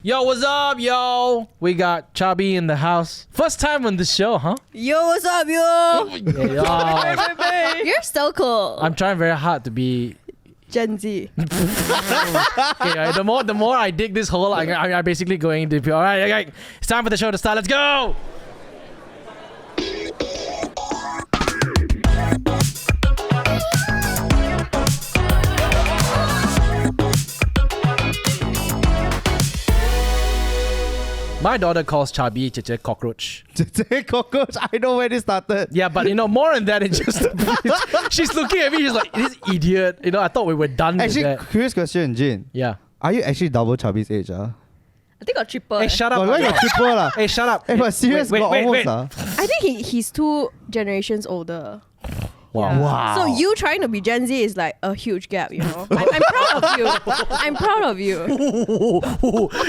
Yo, what's up, yo? We got Cabi in the house. First time on the show, huh? Yo, what's up, yo? You're so cool. I'm trying very hard to be Gen Z. okay, the more I dig this hole, I'm basically going to be all right. Okay, it's time for the show to start. Let's go. My daughter calls Cabi Jie Jie Cockroach. Jie Jie Cockroach. I know where this started. Yeah, but more than that, it's just she's looking at me. She's like, "This idiot." I thought we were done Actually, with that. curious question, Jin. Yeah. Are you actually double Chubby's age? I think got triple. Hey, shut up. Why you got triple lah? Hey, shut up. Hey, but serious, Wait, got wait, almost wait. I think he's 2 generations older. Wow. Yeah. Wow. So you trying to be Gen Z is like a huge gap, you know. I'm proud of you. I'm proud of you.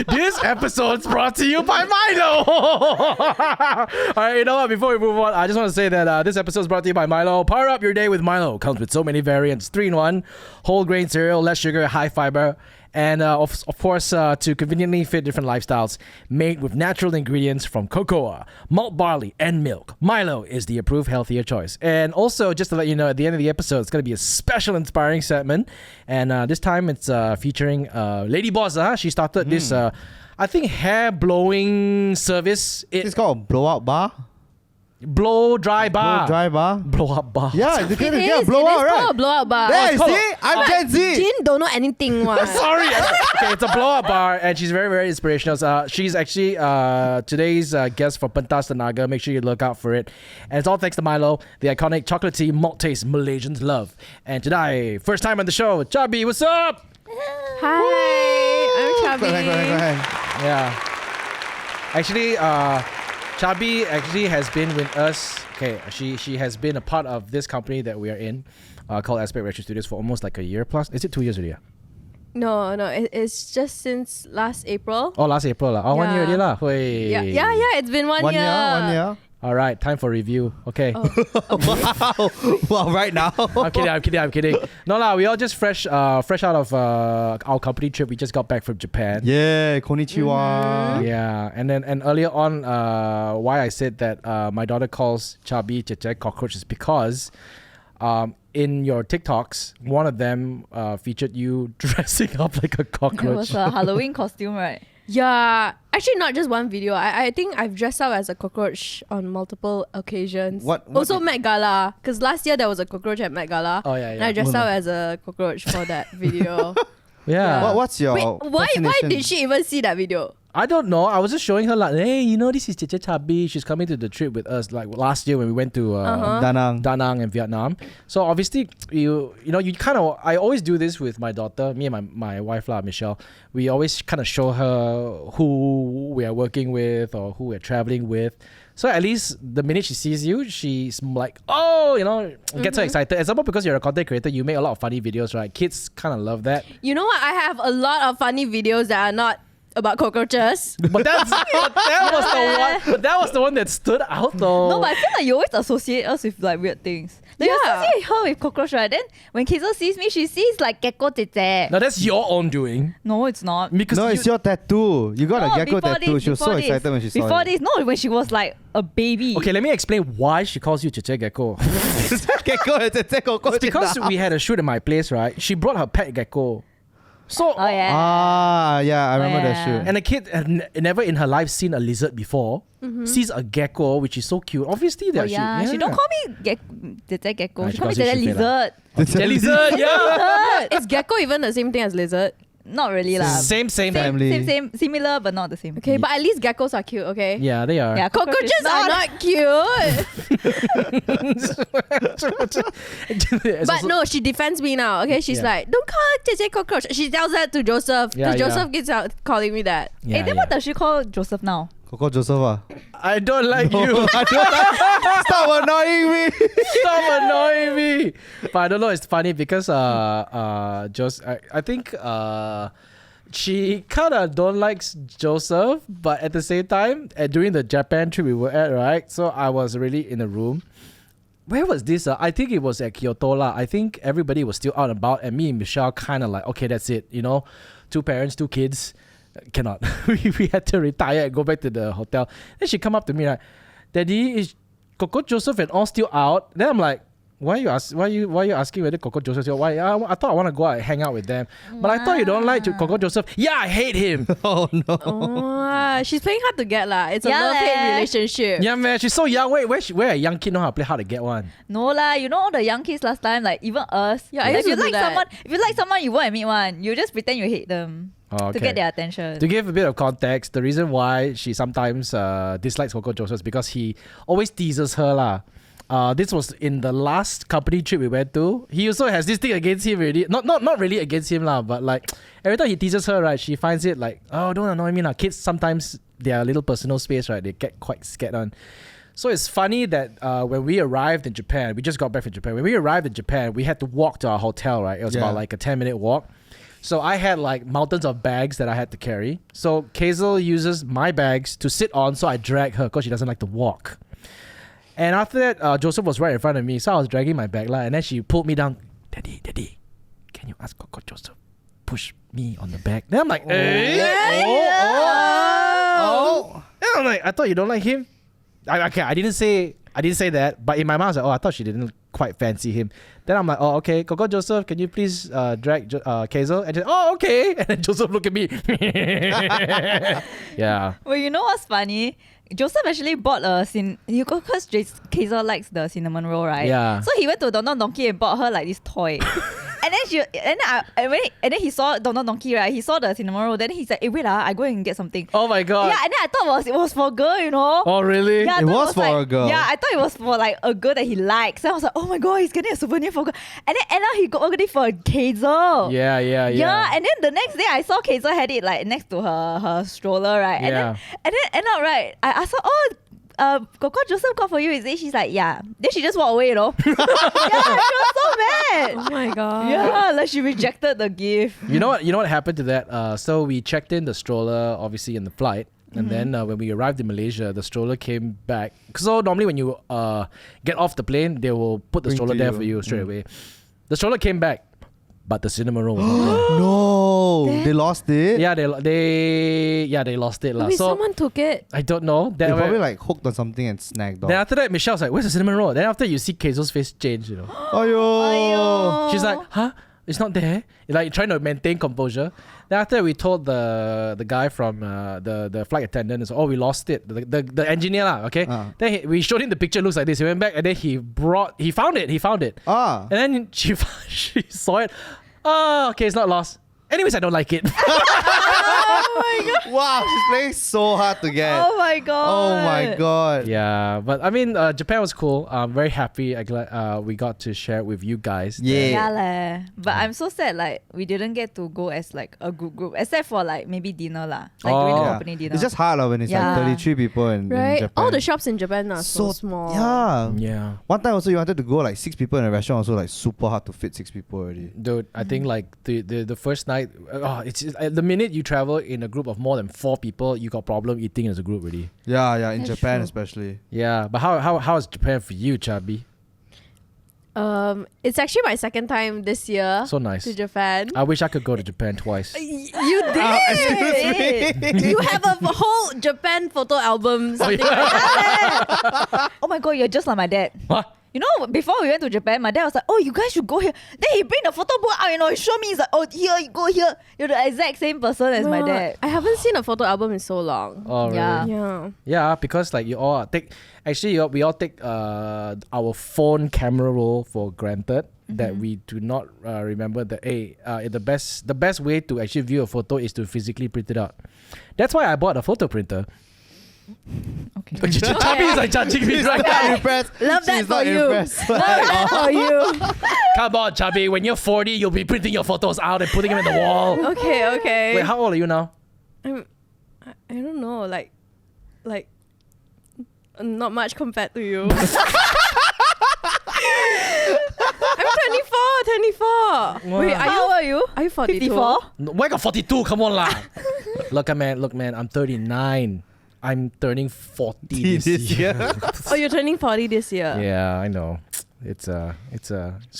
This episode's brought to you by Milo. Alright, you know what? Before we move on, I just want to say that this episode is brought to you by Milo. Power up your day with Milo. Comes with so many variants. 3-in-1, whole grain cereal, less sugar, high fiber. And of course, to conveniently fit different lifestyles, made with natural ingredients from cocoa, malt barley, and milk. Milo is the approved healthier choice. And also, just to let you know, at the end of the episode, it's going to be a special inspiring segment. And this time, it's featuring Lady Boss. She started this, I think, hair blowing service. It's called a blowout bar. Blow dry bar. Blow dry bar. Blow up bar. Yeah, you can get a It blowout, is right? called a blowout bar. There, called see? I'm Gen Z. Jin don't know anything. Sorry. Okay, it's a blow-up bar, and she's very, very inspirational. She's actually today's guest for Pentas Tenaga. Make sure you look out for it. And it's all thanks to Milo, the iconic chocolatey malt taste Malaysians love. And today, first time on the show, Cabi, what's up? Hi, I'm Go Cabi. ahead. Yeah. Actually, Cabi actually has been with us. Okay, she has been a part of this company that we are in, called Aspect Retro Studios for almost like a year plus. Is it 2 years already? No, it's just since last April. Oh, last April. Oh, 1 year already lah. Hui. Yeah, it's been 1 year. 1 year. All right, time for review. Okay. Wow. Wow, right now. I'm kidding. No lah, we all just fresh out of our company trip. We just got back from Japan. Yeah, konnichiwa. Yeah, and earlier on, why I said that my daughter calls Cabi Jie Jie Cockroach is because in your TikToks, one of them featured you dressing up like a It cockroach. was a Halloween costume, right? Yeah, actually not just one video. I think I've dressed up as a cockroach on multiple occasions. What Also did- Met Gala, because last year there was a cockroach at Met Gala. Oh, yeah. And I dressed up as a cockroach for that video. Yeah. What's your Wait, why fascination? did she even see that video? I don't know. I was just showing her like, hey, this is Jie Jie Cabi. She's coming to the trip with us like last year when we went to Danang. Da Nang in Vietnam. So obviously, you kind of, I always do this with my daughter, me and my wife lah, Michelle. We always kind of show her who we are working with or who we're traveling with. So at least the minute she sees you, she's like, oh, gets so excited. And somehow because you're a content creator, you make a lot of funny videos, right? Kids kind of love that. You know what? I have a lot of funny videos that are not about cockroaches. But that was the one that stood out though. No, but I feel like you always associate us with like weird things. Like you Yeah. associate her with cockroach, right? Then when Kayzel sees me, she sees like gecko tete. Now that's your own doing. No, it's not. Because No, it's your tattoo. You got No, a gecko before tattoo. this, She was so before this. excited when she saw Before it. this, no, when she was like a baby. Okay, let me explain why she calls you Jie Jie Gecko. Gecko, Jie Jie Cockroach. It's because we had a shoot at my place, right? She brought her pet gecko. So, Oh yeah. I remember that Yeah. shoot. and the kid had never in her life seen a lizard before. Sees a gecko, which is so cute. Obviously, Oh that yeah. She don't call me Tete gecko. Ah, She she call me calls you Tete Shife lah. lizard. lizard, yeah. Lizard. Is gecko even the same thing as lizard? Not really lah. Same family. Same, similar but not the same. Okay, but at least geckos are cute, okay? Yeah, they are. Yeah, Cockroaches is are not cute. It's But also- no, she defends me now. Okay, she's Yeah. like, don't call it Jie Jie Cockroach. She tells that to Joseph. Yeah, Because Joseph keeps out calling me that. Yeah, Hey, then what does she call Joseph now? Coco Joseph. I don't like you. Stop annoying me. Stop annoying me. But I don't know. It's funny because I think she kind of don't like Joseph, but at the same time, during the Japan trip we were at, right? So I was really in the room. Where was this? I think it was at Kyoto lah. I think everybody was still out and about, and me and Michelle kind of like, okay, that's it. 2 parents, 2 kids. Cannot. we had to retire and go back to the hotel. Then she come up to me like, Daddy, is Coco Joseph and all still out? Then I'm like, why you asking whether Coco Joseph still? Why? I thought I want to go out and hang out with them. But I thought you don't like Coco Joseph. Yeah, I hate him. Oh no. Oh, she's playing hard to get lah. It's a Yeah, love-hate leh. relationship. Yeah, man, she's so young. Wait, where a young kid know how to play hard to get one? No lah, you know all the young kids last time, like even us. Yeah, I Like, used to do that. if you like someone, you won't admit one. You just pretend you hate them Oh, to get their attention. To give a bit of context, the reason why she sometimes dislikes Coco Joseph is because he always teases her lah. This was in the last company trip we went to. He also has this thing against him already. Not really against him lah, but like every time he teases her, right, she finds it like, oh, don't annoy me lah. Kids sometimes their little personal space, right, they get quite scared on. So it's funny that when we arrived in Japan, we just got back from Japan. When we arrived in Japan, we had to walk to our hotel, right? It was about like a 10-minute walk. So I had like mountains of bags that I had to carry. So Kayzel uses my bags to sit on, so I drag her because she doesn't like to walk. And after that, Joseph was right in front of me, so I was dragging my bag and then she pulled me down. Daddy, can you ask Coco Joseph push me on the back? Then I'm like, oh. Then I'm like, I thought you don't like him. I didn't say that, but in my mind I was like, oh, I thought she didn't quite fancy him. Then I'm like, oh, okay, Coco Joseph, can you please drag Kayzel? And she, oh, okay. And then Joseph looked at me. Yeah. Well, you know what's funny? Joseph actually bought because Kayzel likes the cinnamon roll, right? Yeah. So he went to Don Don Donki and bought her like this toy. And then he saw Don Don Donki, right? He saw the cinnamon roll. Then he said, "Hey, wait, I go and get something." Oh my god. Yeah, and then I thought it was for a girl, you know. Oh really? Yeah, I It thought was for like, a girl. Yeah, I thought it was for like a girl that he likes. So I was like, oh my god, he's getting a souvenir for a girl. And then he got it for Kayzel. Yeah. Yeah, and then the next day I saw Kayzel had it like next to her stroller, right? Yeah. And then end up, right, I asked her, Coco Joseph got for you, is it? She's like, yeah. Then she just walked away, you know. Yeah, she was so mad. Oh my god. Yeah, like she rejected the gift. You know what happened to that? So we checked in the stroller, obviously in the flight, and then when we arrived in Malaysia, the stroller came back. So normally when you get off the plane, they will put the Bring stroller to there you. for you straight away. The stroller came back, but the cinnamon roll was not there. No, they lost it. Yeah, they lost it lah. Maybe So someone took it. I don't know. They Then, probably like hooked on something and snagged then off. after that, Michelle was like, "Where's the cinnamon roll?" Then after you see Kayzel's face change, you know. Ayo. She's like, huh? It's not there. Like trying to maintain composure. Then after we told the guy from the flight attendant, so, oh, we lost it. The engineer lah, okay. Then we showed him the picture. Looks like this. He went back and then he found it. Ah. And then she saw it. Oh, okay, it's not lost. Anyways, I don't like it. Wow, she's playing so hard to get. Oh my god. Oh my god. Yeah, but I mean, Japan was cool. I'm very happy. We got to share it with you guys. Yeah. Yeah leh. But I'm so sad like we didn't get to go as like a group except for like maybe dinner lah. Like during the Oh. company dinner. It's just hard when it's Yeah. like 33 people in Right? Japan. All the shops in Japan are so small. Yeah. Yeah. One time also you wanted to go like 6 people in a restaurant, also like super hard to fit 6 people already. Dude, I think like the first night, it's the minute you travel in a group of more than 4 people, you got problem eating as a group already. Yeah, in That's Japan true. especially. Yeah, but how is Japan for you, Cabi? It's actually my second time this year So nice. to Japan. I wish I could go to Japan twice. You did. You have a whole Japan photo album. Something like that. Oh my god, you're just like my dad. What? You know, before we went to Japan, my dad was like, "Oh, you guys should go here." Then he bring the photo book out, you know, he show me. He's like, "Oh, here, you go here." You're the exact same person as my No, dad. I haven't seen a photo album in so long. Oh, really? Yeah. Yeah. Yeah, because like we all take our phone camera roll for granted. That we do not remember that the best way to actually view a photo is to physically print it out. That's why I bought a photo printer. Okay. Cabi is like judging me right Not now. impressed. Love that She's for not you. impressed. Love that for you. Come on, Cabi. When you're 40, you'll be printing your photos out and putting them in the wall. Okay. Wait, how old are you now? I don't know, like not much compared to you. I'm 24. Wait, How old are you? are you 42? 54? No, where got 42? Come on, lah. Look, man. I'm 39. I'm turning 40 this year. Oh, you're turning 40 this year. Yeah, I know. It's so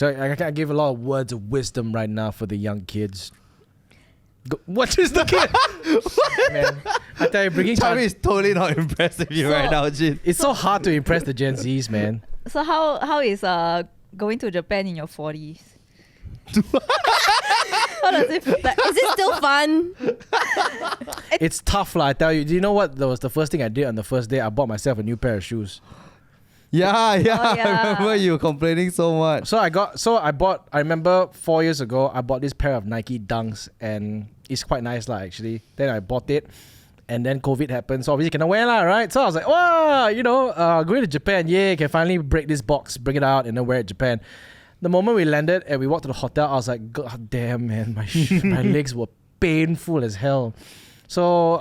I give a lot of words of wisdom right now for the young kids. What is the kid? Man, I tell you, bringing Charlie is totally not impressed with you right now, Jin. it's so hard to impress the Gen Zs, man. So how is going to Japan in your 40s? How does it feel? Like, is it still fun? It's tough, lah. I tell you. Do you know what? That was the first thing I did on the first day. I bought myself a new pair of shoes. Yeah. Oh, yeah. I remember you complaining so much. I remember 4 years ago, I bought this pair of Nike Dunks, and it's quite nice, lah, actually. Then I bought it, and then COVID happened, so obviously cannot wear, lah, right? So I was like, wow, going to Japan, yay, can finally break this box, bring it out, and then wear it in Japan. The moment we landed and we walked to the hotel, I was like, God damn, man, my legs were painful as hell. So,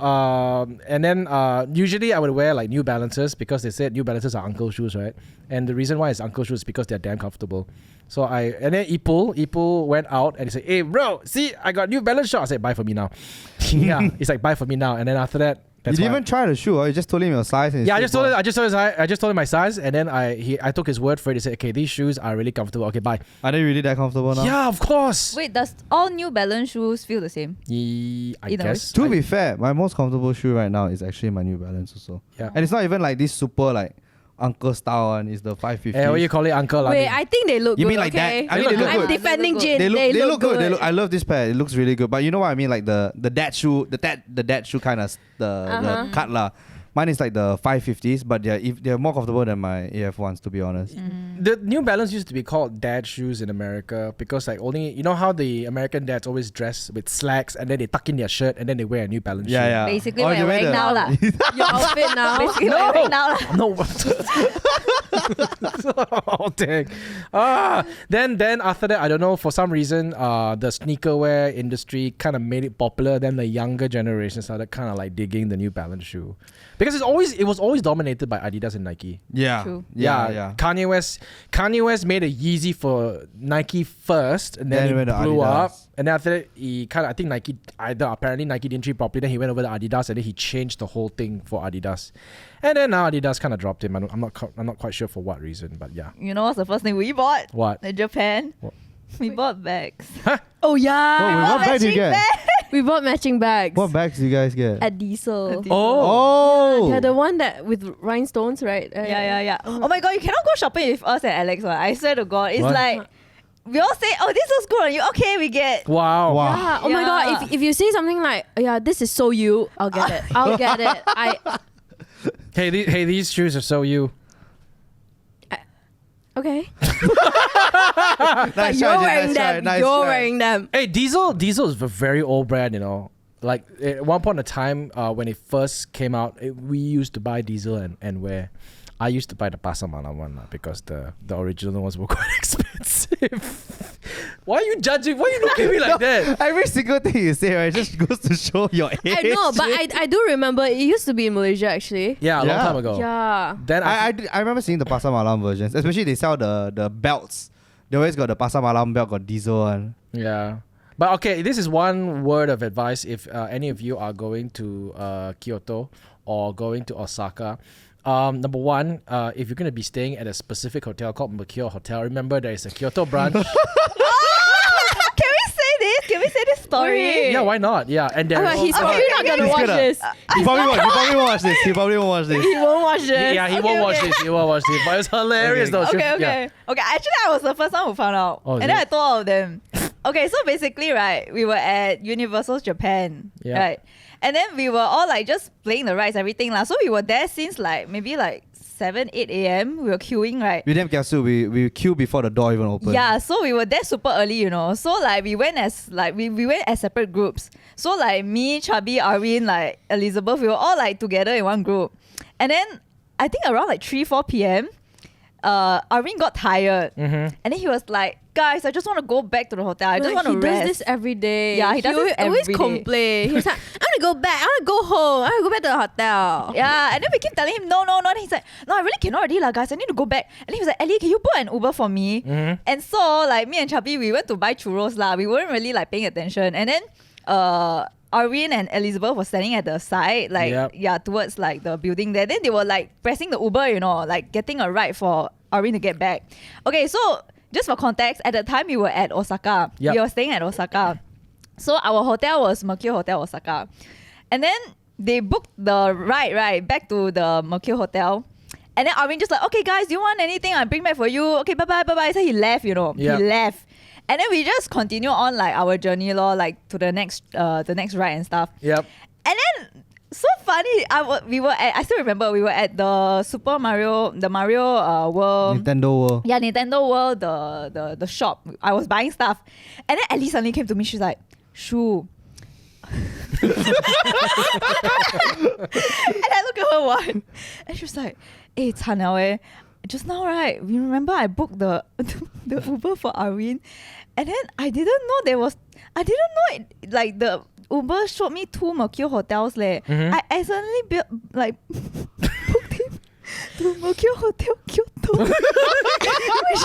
and then usually I would wear like New Balances because they said New Balances are uncle shoes, right? And the reason why it's uncle shoes is because they're damn comfortable. So and then Ipul went out and he said, hey bro, see, I got New Balance shoes. I said, buy for me now. Yeah, he's like, buy for me now. And then after that, You didn't even try the shoe, or you just told him your size? And yeah, I just told him my size, and then I took his word for it. He said, okay, these shoes are really comfortable. Okay, bye. Are they really that comfortable now? Yeah, of course. Wait, does all New Balance shoes feel the same? I In a way. guess. To be fair, my most comfortable shoe right now is actually my New Balance also. Yeah. And it's not even like this super like uncle style one. It's the 550. What you call it, uncle? Wait, I think they look You good. mean like okay? that? I mean, they look I'm good. defending Jin. They look good. I love this pair. It looks really good. But you know what I mean? Like the dad shoe, the dad shoe kind of the cut lah. Mine is like the 550s, but they're more comfortable than my AF ones, to be honest. The New Balance used to be called dad shoes in America because like only, you know how the American dads always dress with slacks and then they tuck in their shirt and then they wear a New Balance shoe. Yeah. Basically, Oh, what you you're wear wearing the- now lah. Your outfit now. Basically, what you're wearing now lah. No. Oh dang. Then after that, I don't know, for some reason, the sneaker wear industry kind of made it popular. Then the younger generation started kind of like digging the New Balance shoe. Because it was always dominated by Adidas and Nike. Yeah. True. Yeah. Kanye West made a Yeezy for Nike first, and then Then he he went to blew up. Adidas. And then after that, I think Nike didn't treat properly. Then he went over to Adidas, and then he changed the whole thing for Adidas. And then now Adidas kind of dropped him. I'm not quite sure for what reason, but yeah. You know what's the first thing we bought? What? In Japan? What? We bought bags. Oh yeah. What bag do you get? We bought matching bags. What bags do you guys get? At Diesel. Oh. Yeah, the one that with rhinestones, right? Yeah. Oh my god, you cannot go shopping with us and Alex. I swear to God. It's What? like, we all say, oh, this looks good on you. Okay, we get. Wow. Yeah. Oh my Yeah. god, if you say something like, yeah, this is so you, I'll get it. I'll get it. Hey, these shoes are so you. Okay. Nice But try, you're Jin, wearing nice try, them. nice You're try. wearing them. Hey, Diesel is a very old brand, you know. Like at one point in time, when it first came out, we used to buy Diesel and wear. I used to buy the Pasar Malam one because the original ones were quite expensive. Why are you judging? Why are you looking at me like that? Every single thing you say, right, just goes to show your age. I know, but I do remember it used to be in Malaysia actually. Yeah, a long Yeah. time ago. Yeah. Then I remember seeing the Pasar Malam versions, especially they sell the belts. They always got the Pasar Malam belt, got Diesel one. yeah. But okay, this is one word of advice if any of you are going to Kyoto or going to Osaka. Number one, if you're going to be staying at a specific hotel called Mercure Hotel, remember there is a Kyoto branch. Can we say this story? Wait. Yeah, why not? Yeah, and there Oh, he's is probably not gonna He's watch gonna- this. He probably won't watch this. He probably won't watch this. He won't watch this. yeah, he won't watch this. He won't watch this. But it's hilarious Okay. though. Okay. Yeah. Okay, actually, I was the first one who found out. Oh, is and then it? I told all of them. Okay, so basically, right, we were at Universal's Japan. Yeah. Right. And then we were all like just playing the rides, everything. So we were there since like maybe like 7, 8 a.m. We were queuing, right? We damn kiasu. We queue before the door even opened. Yeah, so we were there super early, you know. So like we went as we went as separate groups. So like me, Cabi, Arwind, like Elizabeth, we were all like together in one group. And then I think around like 3, 4 p.m. Arwind got tired. Mm-hmm. And then he was like, guys, I just want to go back to the hotel. I just want to He rest. does this every day. Yeah, he does this always every day. complain. He's like, I want to go back. I want to go home. I want to go back to the hotel. Yeah, and then we keep telling him, no. And he's like, no, I really cannot already, guys. I need to go back. And he was like, Ellie, can you book an Uber for me? Mm-hmm. And so, like, me and Chabi, we went to buy churros, lah. We weren't really, like, paying attention. And then, Arwin and Elizabeth were standing at the side, like, Yep. yeah, towards, like, the building there. Then they were, like, pressing the Uber, you know, like, getting a ride for Arwin to get back. Okay, so, just for context, at the time, we were at Osaka. Yep. We were staying at Osaka. So, our hotel was Mercure Hotel Osaka. And then they booked the ride, right, back to the Mercure Hotel. And then Arwind just like, okay, guys, do you want anything? I'll bring back for you. Okay, bye-bye, bye-bye. So he left, you know. Yep. He left. And then we just continue on like our journey, like to the next ride and stuff. Yep. And then so funny, I still remember we were at the Mario World. Nintendo World. Yeah, Nintendo World, the shop. I was buying stuff. And then Ellie suddenly came to me. She's like, Shu. And I look at her one. And she was like, hey, it's Hana. Just now, right? You remember I booked the Uber for Arwind? And then I didn't know like the Uber showed me 2 Mercure hotels. Mm-hmm. I accidentally booked him to Mercure Hotel Kyoto, which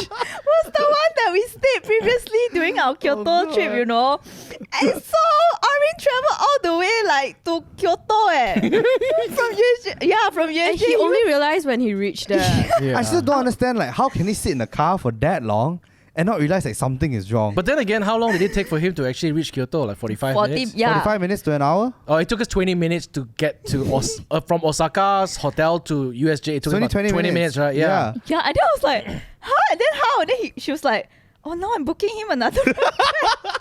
was the one that we stayed previously during our Kyoto trip, you know. And so Arwind traveled all the way like to Kyoto, from Yue. And he only realized when he reached there. Yeah. I still don't understand, like, how can he sit in the car for that long and not realize like something is wrong? But then again, how long did it take for him to actually reach Kyoto? Like 45 minutes? Yeah. 45 minutes to an hour? Oh, it took us 20 minutes to get to from Osaka's hotel to USJ. It took It's only about 20 minutes, right? Yeah. Yeah, and then I was like, huh? And then how? And then she was like, oh, now I'm booking him another ride.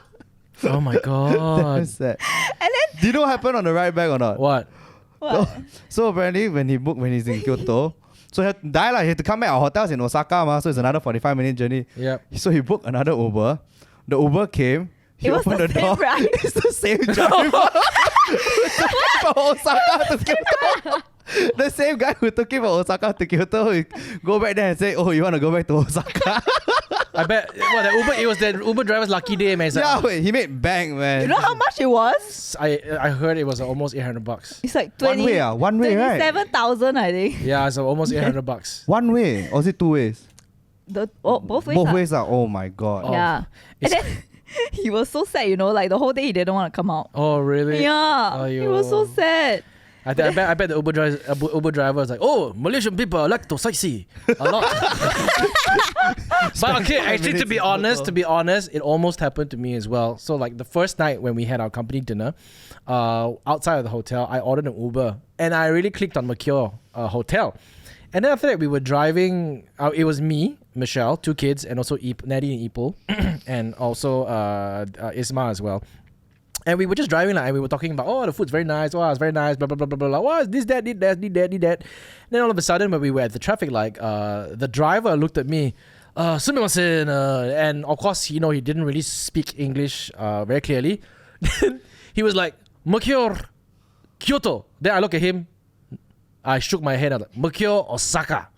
Oh my god. That's sad. And then Do you know what happened on the ride back or not? What? what? So apparently when he's in Kyoto, so he had to come back. Our hotel's in Osaka, so it's another 45-minute journey. Yep. So he booked another Uber. The Uber came. He It was opened the the same door. ride. It's the same driver. From Osaka to Kyoto. The same guy who took him from Osaka to Kyoto, he go back there and say, "Oh, you want to go back to Osaka?" I bet it was the Uber driver's lucky day, man. It's like, Yeah, wait, he made bank, man. You know how much it was? I heard it was almost $800. It's like One way, one way, right? 27,000, I think. Yeah, so almost $800. One way, or is it 2 ways? Both ways. Both ah. ways are. Oh my god. Oh. Yeah. And It's- then he was so sad, you know, like the whole day he didn't want to come out. Oh really? Yeah. He was so Aiyo. sad. I bet the Uber driver was like, oh, Malaysian people like to sightsee a lot. But okay, actually, to be honest, it almost happened to me as well. So like the first night when we had our company dinner, outside of the hotel, I ordered an Uber and I really clicked on Mercure Hotel. And then after that, we were driving. It was me, Michelle, 2 kids, and also Natty and Ipul, and also Isma as well. And we were just driving, and we were talking about, oh, the food's very nice. Oh, it's very nice. Blah blah blah blah blah. Oh, this, that, need that. And then all of a sudden, when we were at the traffic light, the driver looked at me, sumimasen, and of course, he didn't really speak English very clearly. Then he was like, Mercure, Kyoto. Then I look at him. I shook my head. I was like, Mercure, Osaka.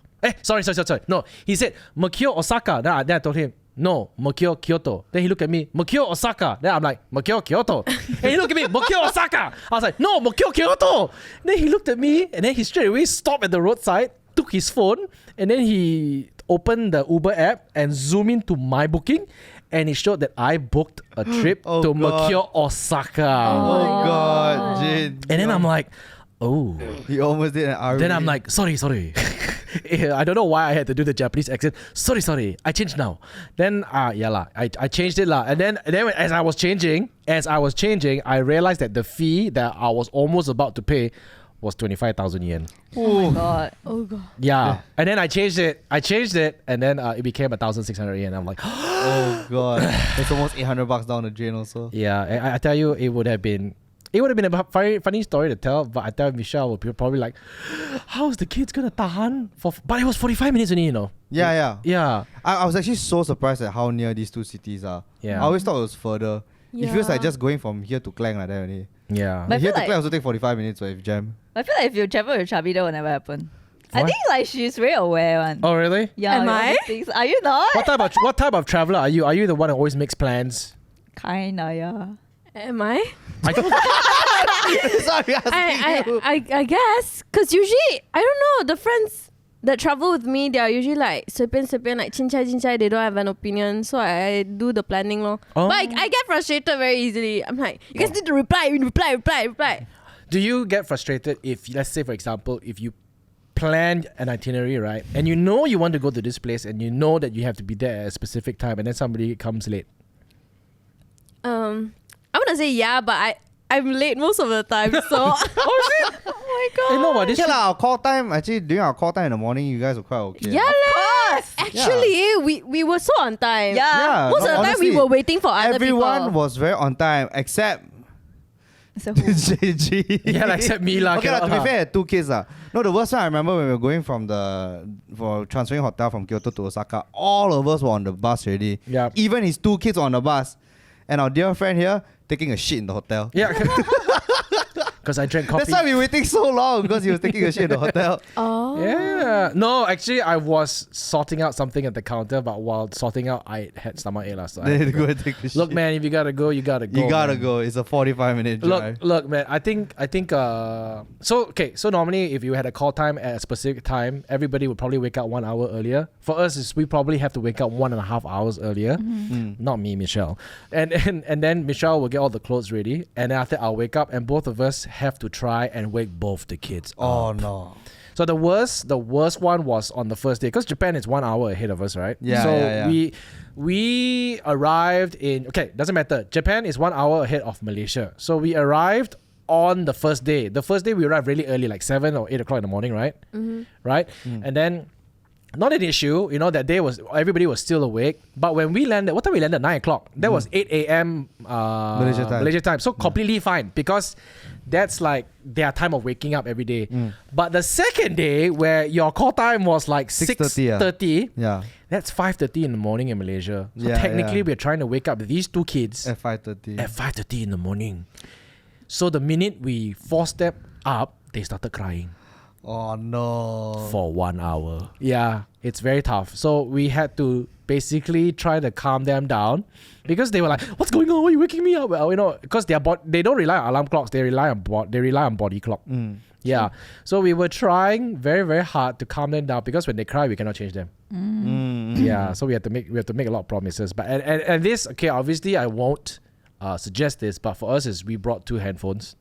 Sorry. No, he said Mercure, Osaka. Then I told him, no, Mercure, Kyoto. Then he looked at me, Mercure, Osaka. Then I'm like, Mercure, Kyoto. And he looked at me, Mercure, Osaka. I was like, no, Mercure, Kyoto. Then he looked at me, and then he straight away stopped at the roadside, took his phone, and then he opened the Uber app and zoomed into my booking, and it showed that I booked a trip Oh, to God. Mercure, Osaka. Oh god, Jin. And then I'm like, oh. He almost did an RV. Then I'm like, sorry. I don't know why I had to do the Japanese accent. Sorry. I changed now. Then I changed it lah. And then as I was changing, I realized that the fee that I was almost about to pay was 25,000 yen. Oh my god. Oh god. Yeah. And then I changed it, and then it became 1,600 yen. I'm like, oh god, it's almost $800 down the drain also. yeah. And I tell you, it would have been a very funny story to tell, but I tell Michelle would be probably like, how's the kids gonna tahan but it was 45 minutes only, Yeah. Yeah. I was actually so surprised at how near these 2 cities are. Yeah. I always thought it was further. It feels like Yeah. just going from here to Klang like that only. Yeah. But I Here feel to like- Klang also take 45 minutes with jam. I feel like if you travel with Cabi, that will never happen. I Why? think like she's very aware one. Oh really? Yeah. Am all I? these things. Are you not? What type of traveler are you? Are you the one who always makes plans? Kinda, yeah. Am I? I don't. Sorry, asking you. I guess. Because usually, I don't know, the friends that travel with me, they are usually like, 随便, like, cincai, they don't have an opinion. So I do the planning lor. Oh. But I get frustrated very easily. I'm like, you guys need to reply. Do you get frustrated if, let's say, for example, if you plan an itinerary, right, and you know you want to go to this place, and you know that you have to be there at a specific time, and then somebody comes late? I'm gonna say yeah, but I'm late most of the time. So oh my god. Hey, no, but this Okay lah, our call time, actually during our call time in the morning, you guys were quite okay. Yeah, lah. Actually, we were so on time. Yeah. Most of the time we honestly, were waiting for other everyone people. was very on time except So who? Jie Jie. yeah, like, except me lah. Okay, lah, cannot to be lah. fair, 2 kids lah. No, the worst one I remember when we were going for transferring hotel from Kyoto to Osaka, all of us were on the bus already. Yeah. Even his 2 kids were on the bus. And our dear friend here taking a shit in the hotel. Yeah. Because I drank coffee. That's why we were waiting so long, because he was taking a shit in the hotel. Oh. Yeah. No, actually, I was sorting out something at the counter, but while sorting out, I had stomachache last night. They had to go and take a shit. Look, man, if you gotta go, you gotta go. You gotta man. go. It's a 45-minute drive. Look, man. I think. So normally, if you had a call time at a specific time, everybody would probably wake up 1 hour earlier. For us, we probably have to wake up 1.5 hours earlier. Not me, Michelle. And then Michelle will get all the clothes ready, and then after I'll wake up, and both of us have to try and wake both the kids Oh up. no. So the worst one was on the first day, because Japan is 1 hour ahead of us, right? Yeah, So yeah. we arrived in, okay, doesn't matter. Japan is 1 hour ahead of Malaysia. So we arrived on the first day. The first day we arrived really early, like 7 or 8 o'clock in the morning, right? Right? And then not an issue, that day everybody was still awake. But when we landed, what time we landed? 9 o'clock. That was 8 a.m. Malaysia time. So completely fine, because that's like their time of waking up every day. But the second day, where your call time was like 6:30, Yeah. that's 5:30 in the morning in Malaysia. So Yeah, technically, yeah. we're trying to wake up these 2 kids At 5:30. at 5:30 in the morning. So the minute we forced them up, they started crying Oh no. for 1 hour. Yeah, it's very tough. So we had to basically try to calm them down, because they were like, "What's going on? Why are you waking me up?" Well, because they don't rely on alarm clocks. They rely on body clock. Yeah. So we were trying very, very hard to calm them down, because when they cry, we cannot change them. Yeah. So we have to make a lot of promises. But and this, okay, obviously I won't suggest this, but for us is we brought 2 handphones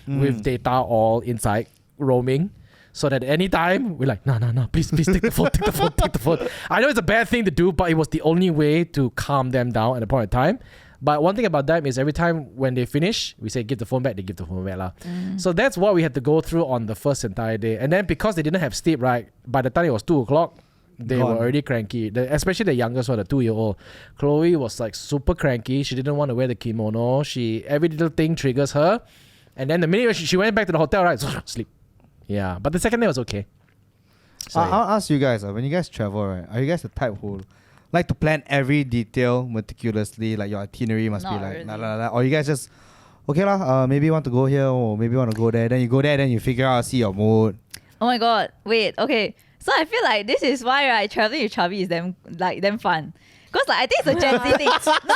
with data all inside roaming. So that anytime we're like, no, please take the phone, take the phone. I know it's a bad thing to do, but it was the only way to calm them down at a point in time. But one thing about them is every time when they finish, we say, give the phone back, they give the phone back. So that's what we had to go through on the first entire day. And then because they didn't have sleep, right, by the time it was 2 o'clock, they Gone. were already cranky. Especially the youngest one, the 2-year-old. Chloe was like super cranky. She didn't want to wear the kimono. Every little thing triggers her. And then the minute she went back to the hotel, right, sleep. Yeah, but the second day was okay. So, I'll ask you guys, when you guys travel, right, are you guys the type who like to plan every detail meticulously, like your itinerary must be Not like, really. la, la, la, or you guys just, okay lah, maybe you want to go here, or maybe you want to go there, then you go there, then you figure out, see your mood. Oh my god, wait, okay. So I feel like this is why, right, traveling with Cabi is damn fun. Because like I think it's a Gen Z thing. No,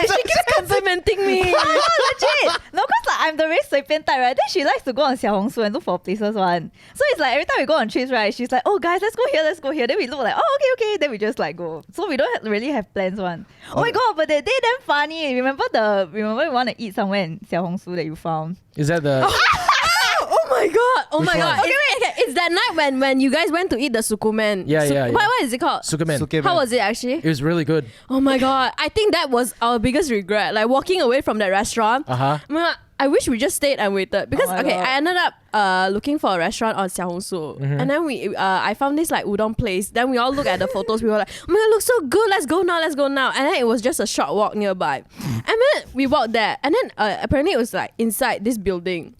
She keeps complimenting me. no, legit. No, because like I'm the very 随便 type, right? Then she likes to go on Xiaohongshu and look for places one. So it's like every time we go on trips, right? She's like, oh guys, let's go here. Then we look like, oh okay. Then we just like go. So we don't really have plans one. Oh my god, but that day damn funny. Remember we want to eat somewhere in Xiaohongshu that you found? is that the... Oh my god. Okay, wait. It's that night when you guys went to eat the sukumen. Yeah. What is it called? Sukumen. Sukemen. How was it actually? It was really good. Oh my god. I think that was our biggest regret. Like walking away from that restaurant. I wish we just stayed and waited, because Oh my okay, God. I ended up looking for a restaurant on Xiaohongshu, and then I found this like udon place. Then we all look at the photos. We were like, oh my god, it looks so good. Let's go now. And then it was just a short walk nearby. And then we walked there, and then apparently it was like inside this building.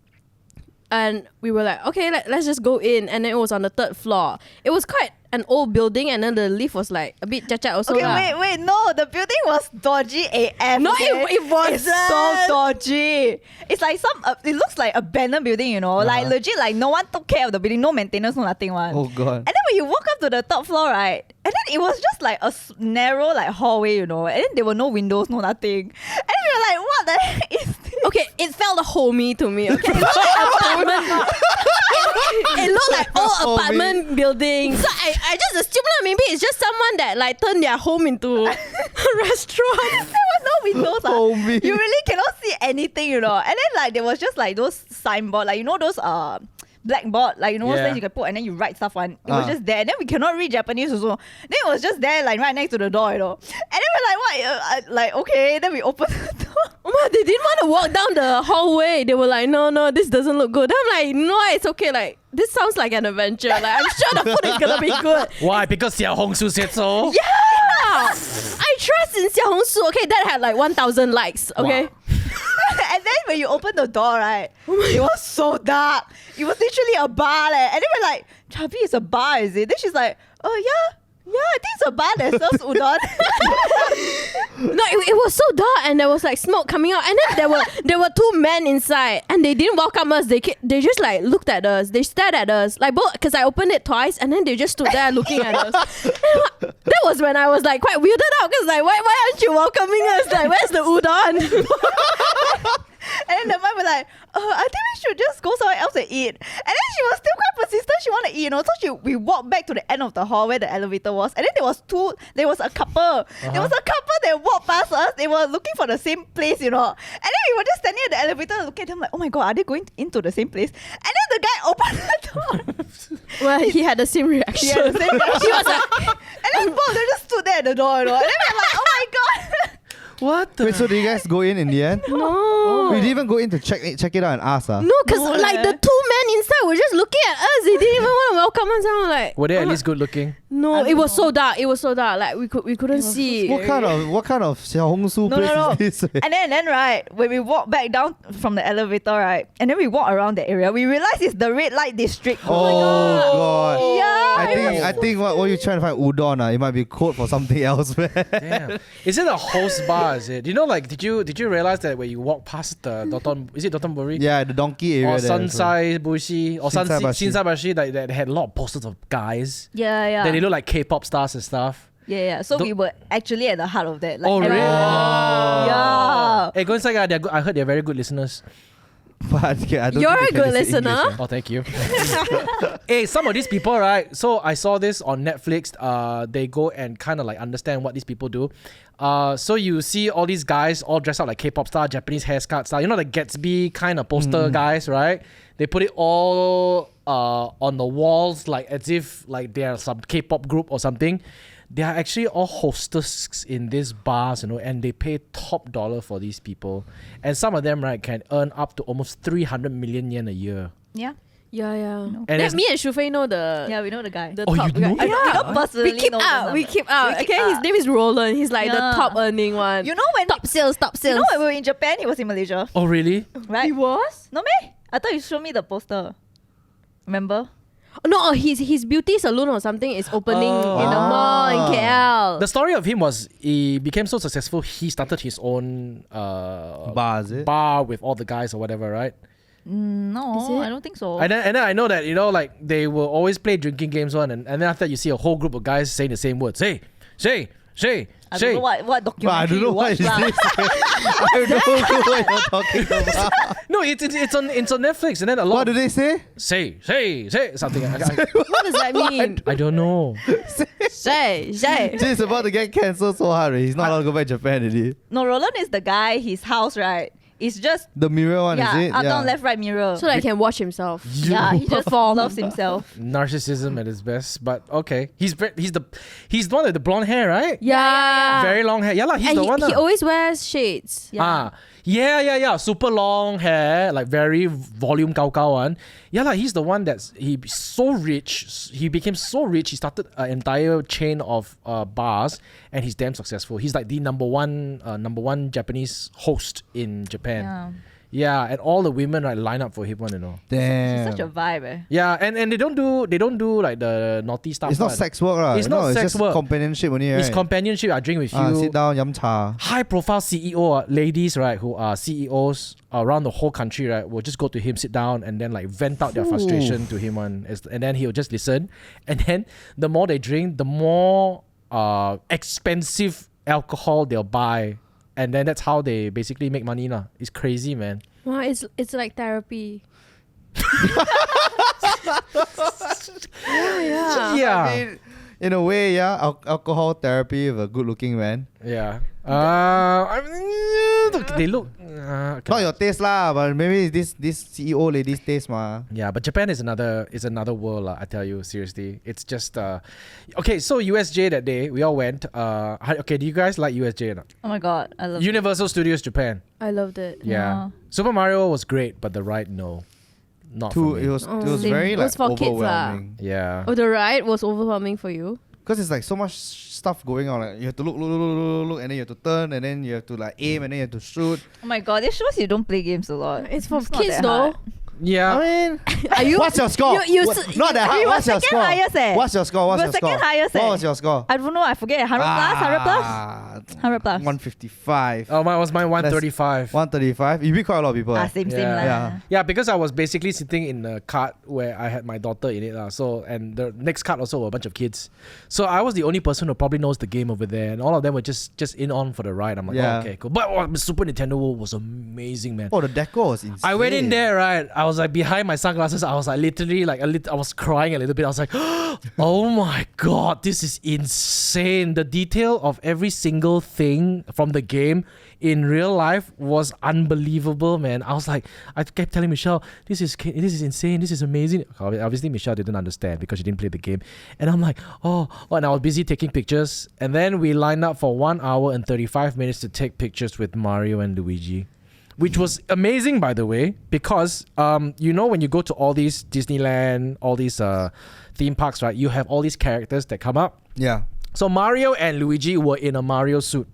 And we were like, okay, let's just go in. And then it was on the 3rd floor. It was quite an old building, and then the lift was like a bit chacha also. Okay, lah. wait, no, the building was dodgy AF. No, okay? it wasn't. It's so dodgy. It's like it looks like abandoned building, like legit, like no one took care of the building, no maintenance, no nothing one. Oh god. And then when you walk up to the top floor, right, and then it was just like a narrow like hallway, and then there were no windows, no nothing. And then we were like, what the heck is this? Okay, it felt homey to me. Okay, it looked like apartment. It looked like old apartment building. So I just assumed that maybe it's just someone that like turned their home into a restaurant. There was no windows. Homey. You really cannot see anything, And then like there was just like those signboard, like those blackboard, like you know, Yeah. things you can put and then you write stuff on. It was Ah. just there, and then we cannot read Japanese also. Then it was just there, like right next to the door, you know. And then we're like, what? Like okay. Then we open the door. Oh my, they didn't want to walk down the hallway. They were like, no, this doesn't look good. Then I'm like, no, it's okay. Like, this sounds like an adventure. Like, I'm sure the food is gonna be good. Why? Because Xiaohongshu said so? Yeah! I trust in Xiaohongshu. Okay, that had like 1,000 likes. Okay. Wow. And then when you open the door, right, it was so dark. It was literally a bar, and then we're like, Cabi, it's a bar, is it? Then she's like, oh yeah, I think it's a bar that serves udon. No, it was so dark and there was like smoke coming out, and then there were two men inside and they didn't welcome us. They just like looked at us. They stared at us like both because I opened it twice and then they just stood there looking at us. That was when I was like quite weirded out because like why aren't you welcoming us? Like where's the udon? And then the mom was like, I think we should just go somewhere else and eat. And then she was still quite persistent. She wanted to eat, you know. So we walked back to the end of the hall where the elevator was. And then there was a couple. There was a couple that walked past us. They were looking for the same place, you know. And then we were just standing at the elevator looking at them like, oh my God, are they going into the same place? And then the guy opened the door. Well, he had the same reaction. He had the same reaction. He was like, and then both they just stood there at the door, you know. And then we were like, oh my God. What the? Wait, so did you guys go in the end? No. We didn't even go in to check it out and ask. No, because No like leh. the two men inside were just looking at us. They didn't even want to welcome us. I was like, Were they at least good looking? no, I it don't was know. so dark. It was so dark. Like we couldn't so see. What kind of Xiaohongshu No, place no, no. is this? And then right, when we walk back down from the elevator, right, and then we walk around the area, we realize it's the red light district. Oh God. Yeah. I think what you're trying to find udon, it might be code for something else, man. Damn. Is it a host bar? Is it? You know, like, did you realize that when you walk past the Doton, is it Dotonbori? Yeah, the donkey area Or there. Sunsai Bushi or Shinsaibashi. Shinsaibashi, like that had a lot of posters of guys. Yeah. That they look like K-pop stars and stuff. Yeah. So we were actually at the heart of that. Like, Oh, really? Yeah. Hey, go inside, guys. I heard they're very good listeners. But okay, I don't You're think a they can good listen listener. English, Oh, thank you. Hey, some of these people, right? So I saw this on Netflix. They go and kind of like understand what these people do. So you see all these guys all dressed up like K-pop star, Japanese haircut style. You know, the Gatsby kind of poster guys, right? They put it all on the walls, like as if like they are some K-pop group or something. They are actually all hostess in these bars, you know, and they pay top dollar for these people. And some of them, right, can earn up to almost 300 million yen a year. Yeah. Yeah. And Then it's- me and Shufei know the Yeah, we know the guy. the Oh, top you know guy. that I don't personally We keep know out. them, We but keep out. we keep Okay, his out. name is Roland. He's like the Yeah. top earning one. You know when top sales. you know when we were in Japan, he was in Malaysia, Oh, really? right? He was? No me? I thought you showed me the poster. Remember? No, his beauty salon or something is opening Oh. in the mall in KL. The story of him was he became so successful, he started his own Bar, is it? bar with all the guys or whatever, right? Is No, it? I don't think so. And then I know that, you know, like they will always play drinking games one, and then after that you see a whole group of guys saying the same words. Say. I don't know what But I documentary don't know you what watched is lah. this. I don't know what you're talking about. No, it's on Netflix, and then a lot. What do they say? Say something. What does that mean? I don't know. Say. Jay's about to get cancelled so hard. He's not allowed to go back to Japan already. No, Roland is the guy. His house, right? It's just The mirror one, is it? up, down, left, right mirror. So that I can watch himself. yeah, he just perform. loves himself. Narcissism at is best, but okay. He's the one with the blonde hair, right? Yeah. Very long hair. Yeah, lah. He's And the one. he lah. always wears shades. Yeah. Yeah. Super long hair, like very volume cao one. Yeah, lah. He's the one he so rich. He became so rich. He started an entire chain of bars, and he's damn successful. He's like the number one Japanese host in Japan. Yeah. Yeah, and all the women like line up for him, you know. Damn. He's such a vibe, eh? Yeah, and they don't do like the naughty stuff. It's not one. sex work, right? It's not it's sex just work. companionship only, right? It's companionship. I drink with you. Sit down, yum cha. High profile CEO ladies, right, who are CEOs around the whole country, right, will just go to him, sit down, and then like vent out their frustration to him, and then he'll just listen. And then the more they drink, the more expensive alcohol they'll buy, and then that's how they basically make money, lah. It's crazy, man. Wow, it's like therapy. Yeah. Yeah. I mean, in a way, yeah, alcohol therapy with a good-looking man. Yeah. I mean, look, they look. Okay. Not your taste lah, but maybe this CEO lady's taste ma. Yeah, but Japan is another world lah. I tell you seriously, it's just okay. So USJ that day we all went. Okay, do you guys like USJ or not? Oh my god, I love Universal Studios Japan. I loved it. Yeah. Super Mario was great, but the ride no, not for me. It was Same. very It like was for kids, overwhelming. Yeah. Oh, the ride was overwhelming for you. Because it's like so much stuff going on. Like you have to look, and then you have to turn, and then you have to like aim, and then you have to shoot. Oh my god, this shows you don't play games a lot. It's for not kids that though. hard. Yeah. I mean, Are you? what's your score? Not that high. We were What's your second score? highest eh. What's your score? What's We your were score? second highest What eh. was your score? I don't know, I forget. 100 plus? 100 plus? 155. Oh, mine was 135. 135. You beat quite a lot of people. Same Yeah. lah. Yeah. Yeah, because I was basically sitting in a cart where I had my daughter in it. So, and the next cart also were a bunch of kids. So I was the only person who probably knows the game over there. And all of them were just in on for the ride. I'm like, Yeah. oh, okay, cool. But Super Nintendo World was amazing, man. Oh, the decor was insane. I went in there, right? I was like behind my sunglasses. I was like literally like I was crying a little bit. I was like, oh my god, this is insane. The detail of every single thing from the game in real life was unbelievable, man. I was like, I kept telling Michelle, this is insane. This is amazing. Obviously, Michelle didn't understand because she didn't play the game. And I'm like, and I was busy taking pictures. And then we lined up for 1 hour and 35 minutes to take pictures with Mario and Luigi. Which was amazing, by the way, because when you go to all these Disneyland, all these theme parks, right? You have all these characters that come up. Yeah. So Mario and Luigi were in a Mario suit.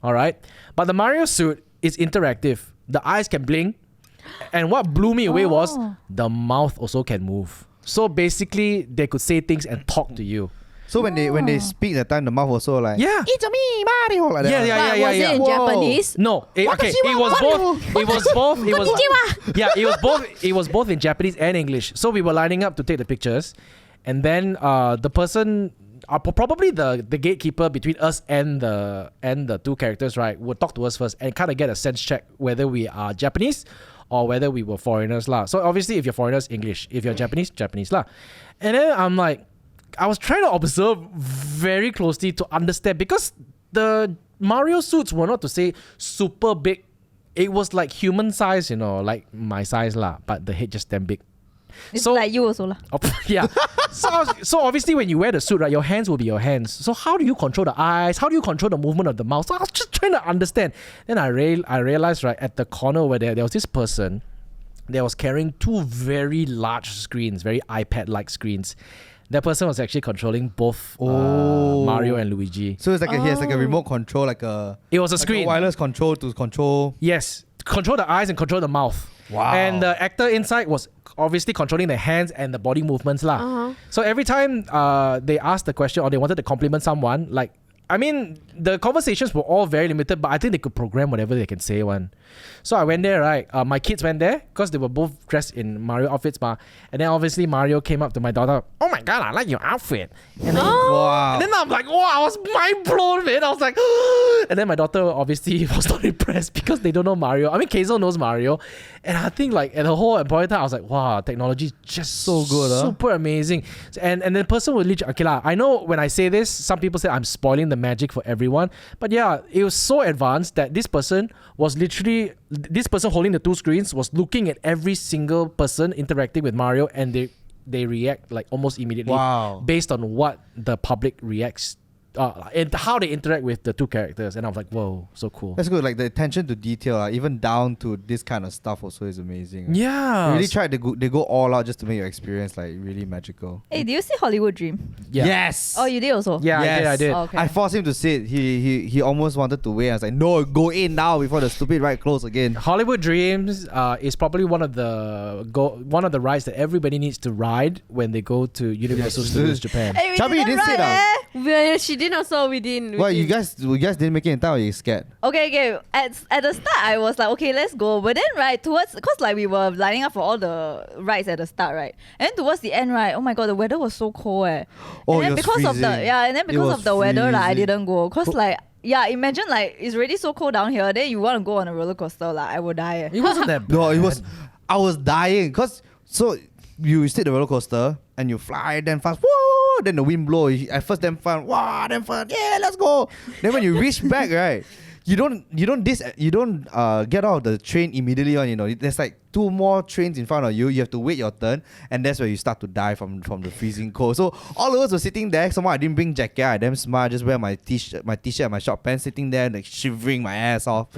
All right, but the Mario suit is interactive. The eyes can blink, and what blew me away was the mouth also can move. So basically, they could say things and talk to you. So when they speak that time, the mouth also like, Yeah. it's me, Mario, like that. Yeah. But was it in Whoa. Japanese? No, it was both. It was both in Japanese and English. So we were lining up to take the pictures, and then the person, probably the gatekeeper between us and the two characters, right, would talk to us first and kind of get a sense check whether we are Japanese or whether we were foreigners lah. So obviously, if you're foreigners, English. If you're Japanese, Japanese lah. And then I'm like, I was trying to observe very closely to understand, because the Mario suits were not to say super big. It was like human size, like my size lah, but the head just damn big. It's So- like you also lah. Yeah. So obviously when you wear the suit, right, your hands will be your hands. So how do you control the eyes? How do you control the movement of the mouth? So I was just trying to understand. Then I realized, right, at the corner over there was this person that was carrying two very large screens, very iPad-like screens. That person was actually controlling both Mario and Luigi. So it's like he has like a remote control, like a It was a like screen. a wireless control to control. Yes, control the eyes and control the mouth. Wow. And the actor inside was obviously controlling the hands and the body movements lah. So every time they asked the question or they wanted to compliment someone, like, I mean, the conversations were all very limited, but I think they could program whatever they can say one. So I went there, right? My kids went there because they were both dressed in Mario outfits, and then obviously Mario came up to my daughter. Oh my god, I like your outfit. And then, Wow. and then I'm like, wow, I was mind blown, man. I was like, and then my daughter obviously was not impressed because they don't know Mario. I mean, Kayzel knows Mario, and I think like at the whole point of time, I was like, wow, technology is just So good, huh? super amazing. And the person would literally, okay lah, I know when I say this, some people say I'm spoiling the magic for everyone, but yeah, it was so advanced that this person holding the two screens was looking at every single person interacting with Mario, and they react like almost immediately. Wow. Based on what the public reacts and how they interact with the two characters. And I was like, whoa, so cool. That's good. Like the attention to detail, even down to this kind of stuff, also is amazing. Yeah. They really tried to they go all out just to make your experience like really magical. Hey, do you see Hollywood Dream? Yeah. Yes. Oh, you did also? Yeah, Yes. I did. Oh, okay. I forced him to sit. He almost wanted to wait. I was like, no, go in now before the stupid ride close again. Hollywood Dreams is probably one of the rides that everybody needs to ride when they go to Universal Studios Japan. Hey, we Chubby, you didn't sit ride, She didn't also. We didn't. Well, you guys didn't make it in time, or you scared? Okay. At the start, I was like, okay, let's go. But then, right, because like we were lining up for all the rides at the start, right? And then towards the end, right, oh my god, the weather was so cold, Oh, and then it was because of the freezing. and then It because was of the weather, like, I freezing. didn't go. Cause like, yeah, imagine like it's already so cold down here. Then you want to go on a roller coaster, like I would die. It wasn't that bad. No, it was. I was dying because you sit the roller coaster and you fly then fast. Whoa! Then the wind blow. At first, damn fun. Wow, damn fun. Yeah, let's go. Then when you reach back, right, you don't get out of the train immediately on, you know. There's like 2 more trains in front of you. You have to wait your turn, and that's where you start to die from the freezing cold. So all of us were sitting there. Somehow I didn't bring jacket. I damn smart. I just wear my t-shirt and my short pants, sitting there like shivering my ass off.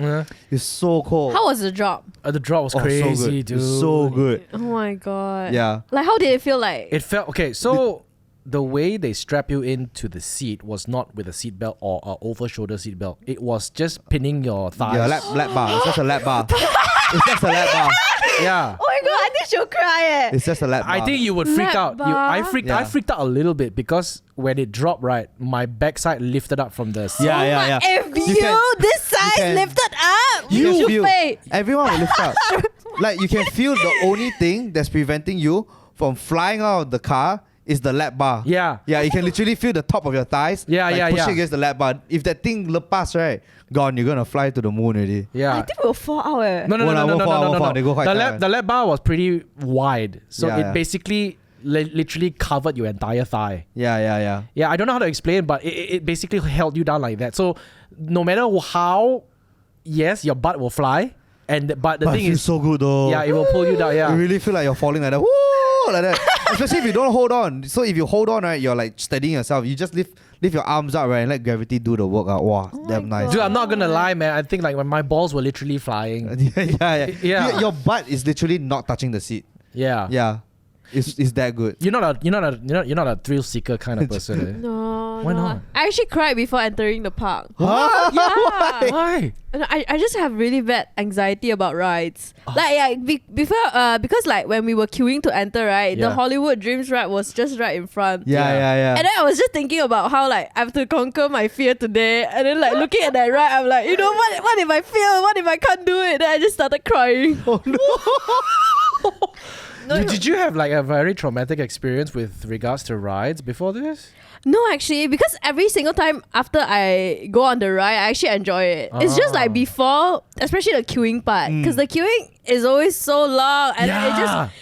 It's so cold. How was the drop? The drop was so crazy, good. dude. It was so good. Oh my god. Yeah. Like, how did it feel like? It felt okay. So the way they strap you into the seat was not with a seat belt or a over shoulder seat belt. It was just pinning your thighs. Yeah, lap bar. It's just a lap bar. It's just a lap bar. Yeah. Oh my god, I think she'll cry. It's just a lap bar. I think you would freak Lap out. bar? I freaked out a little bit because when it dropped, right, my backside lifted up from the seat. Yeah. If You you, can- this size can- lifted up, You you feel pay. everyone will lift up. Like you can feel the only thing that's preventing you from flying out of the car is the lap bar. Yeah. Yeah, you can literally feel the top of your thighs. Pushing against the lap bar. If that thing lepas, right, gone, you're gonna fly to the moon already. Yeah. I think we'll fall out. No. Won't fall. They go quite tight. The lap bar was pretty wide, so Yeah, it yeah. basically literally covered your entire thigh. Yeah. Yeah, I don't know how to explain, but it basically held you down like that. So no matter how, yes, your butt will fly, but the But thing it feels is, so good though. yeah, it will pull you down. You Yeah. really feel like you're falling like that. Woo! Like that. Especially if you don't hold on. So if you hold on, right, you're like steadying yourself. You just lift your arms up, right, and let gravity do the work out. Wow, damn nice. Dude, I'm not gonna lie, man. I think like when my balls were literally flying. yeah. Yeah. Your butt is literally not touching the seat. Yeah. Yeah. It's that good. You're not a thrill seeker kind of person. Eh? No, Why no. not? I actually cried before entering the park. Huh? Yeah. Why? And I just have really bad anxiety about rides. Like, yeah, before because like when we were queuing to enter, right, the Yeah. Hollywood Dreams ride was just right in front. Yeah. And then I was just thinking about how like I have to conquer my fear today, and then like looking at that ride, I'm like, you know what if I fail? What if I can't do it? Then I just started crying. Oh no. Did you have like a very traumatic experience with regards to rides before this? No, actually, because every single time after I go on the ride, I actually enjoy it. It's just like before, especially the queuing part, because the queuing is always so long, and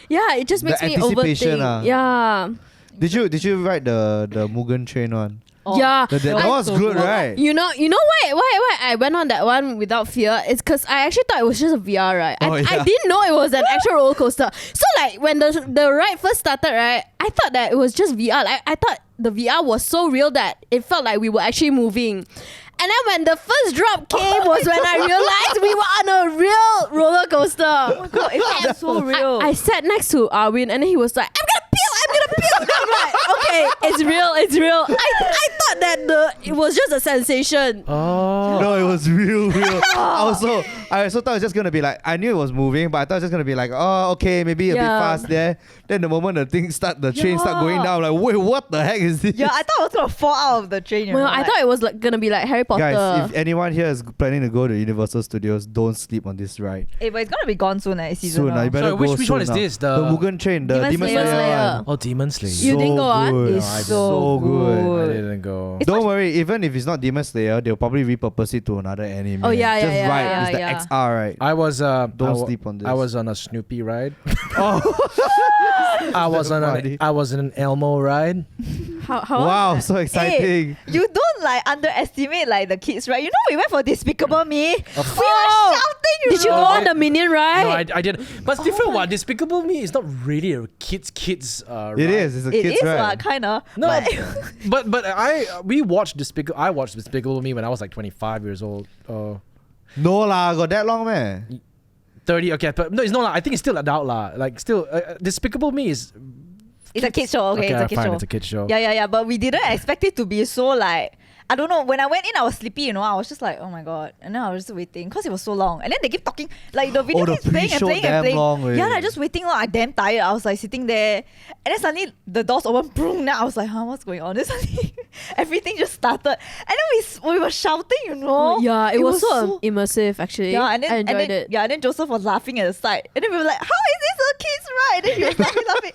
it just makes me anticipation, overthink. Yeah. Did you ride the Mugen train one? Yeah. That was good, right? You know why I went on that one without fear? It's because I actually thought it was just a VR ride. Oh, I yeah. didn't know it was an actual roller coaster. So like when the ride first started, right, I thought that it was just VR. Like I thought the VR was so real that it felt like we were actually moving. And then when the first drop came was when I realized we were on a real roller coaster. Oh my god, It felt so real. I sat next to Arwind and then he was like, I'm gonna peel. And I'm like, okay, it's real. I thought that it was just a sensation. Oh. No, it was real. I also thought it was just gonna be like, I knew it was moving, but I thought it was just gonna be like, oh, okay, maybe a bit Yeah. fast there. Then the moment the train start going down, I'm like, wait, what the heck is this? Yeah, I thought I was gonna fall out of the train. Well, I thought it was like gonna be like Harry Potter. Guys, if anyone here is planning to go to Universal Studios, don't sleep on this ride. Hey, but it's gonna be gone soon, season Soon, now. you better Sorry, go which soon one is now. this? The Mugen train, the Demon Demon Slayer. Slayer one. Oh, Demon Slayer. You didn't go on? good. It's No, I so good. I didn't go. It's Don't much- worry, even if it's not Demon Slayer, they'll probably repurpose it to another anime. Oh, yeah, Just yeah, right, yeah, it's the yeah. XR, right? I was Don't sleep on this. I was on a Snoopy ride. Oh, I was on funny. an Elmo ride. How wow, so exciting. Hey, you don't like underestimate like the kids, right? You know we went for Despicable Me. We were Oh, shouting. did you go know. on the Minion ride? No, I didn't. But it's different. What Despicable Me is not really a kids. Ride. It is. It's a It kid's is ride. kinda. No, but but I watched Despicable Me when I was like 25 years old. No lah, got that long, man. 30. Okay, but no, it's not. I think it's still adult lah. Like still, Despicable Me is. it's a kid show. Okay, it's a kid fine, show. It's a kid show. Yeah. But we didn't expect it to be so like. I don't know. When I went in, I was sleepy. You know, I was just like, oh my god. And then I was just waiting because it was so long. And then they keep talking. Like the video Oh, the keeps playing and pre-show playing and damn playing. long, Yeah, really. like just waiting. I damn tired. I was like sitting there, and then suddenly the doors open. Boom! Now I was like, huh, what's going on? Then suddenly everything just started, and then we were shouting. You know. Yeah, it was so immersive actually. Yeah, and then, I enjoyed then it. Yeah, and then Joseph was laughing at the side. And then we were like, how is this a kid's ride? And then he was laughing.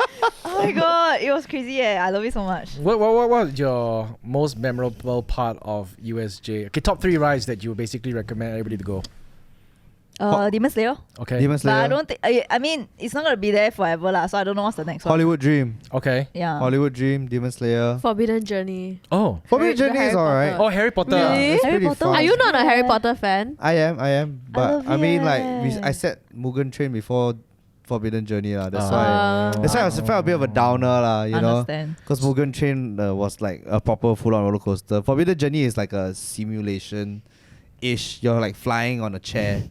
Oh my god, it was crazy. I love it so much. What was your most memorable part of USJ? Okay, top 3 rides that you basically recommend everybody to go. Demon Slayer. Okay. Demon But I Slayer. don't think. I mean, it's not gonna be there forever, lah. So I don't know what's the next one. Hollywood Dream. Okay. Yeah. Hollywood Dream. Demon Slayer. Forbidden Journey. Oh. Forbidden the Journey is Harry alright. Potter. Oh, Harry Potter. Really? It's Harry pretty Potter? fun. Are you not a Yeah. Harry Potter fan? I am. But love I mean, like, it. I said Mugen Train before Forbidden Journey, lah. That's Ah. why. That's why I felt a bit of a downer, lah. You know. Understand. Because Mugen Train was like a proper full-on roller coaster. Forbidden Journey is like a simulation-ish. You're like flying on a chair.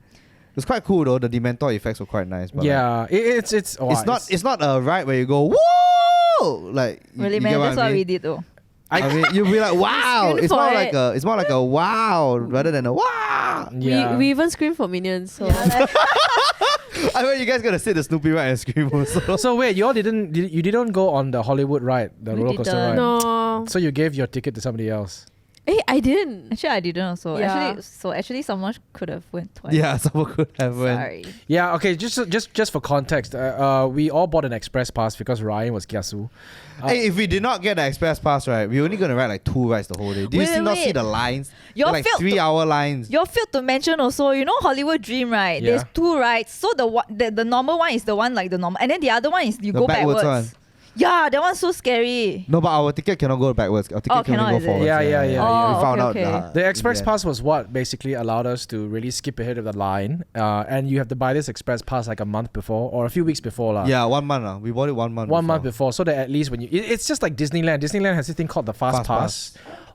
It's quite cool though. The Dementor effects were quite nice. But Yeah. It's it's not a ride where you go whoa like Really, you man, get that's I what mean? we did though. I mean, you'll be like wow. Scream It's for more it. like a wow rather than a wow. Yeah. We even scream for Minions. So I mean, you guys gotta sit the Snoopy ride and scream also. So wait, you all didn't go on the Hollywood ride, the We roller coaster didn't. ride. no. So you gave your ticket to somebody else. Hey, I didn't. Actually, I didn't also. Yeah. Actually, someone could have went twice. Yeah, someone could have went. Sorry. Yeah, okay, just for context, we all bought an express pass because Ryan was kiasu. Hey, if we did not get the express pass, right, we're only gonna ride like 2 rides the whole day. Do you Wait, still not wait. see the lines? You're They're like failed to- 3-hour lines. You failed to mention also, you know Hollywood Dream, right? Yeah. There's 2 rides. So the normal one is the one like the normal, and then the other one is you The go backwards backwards. one. Yeah, that one's so scary. No, but our ticket cannot go backwards. Our ticket Oh, can only cannot, go is it? forwards. Yeah. Oh, We found okay, out okay. The express yeah. pass was what basically allowed us to really skip ahead of the line, and you have to buy this express pass like a month before or a few weeks before lah. Yeah, 1 month. We bought it 1 month. One month before, so that at least when it's just like Disneyland. Disneyland has this thing called the Fast Pass.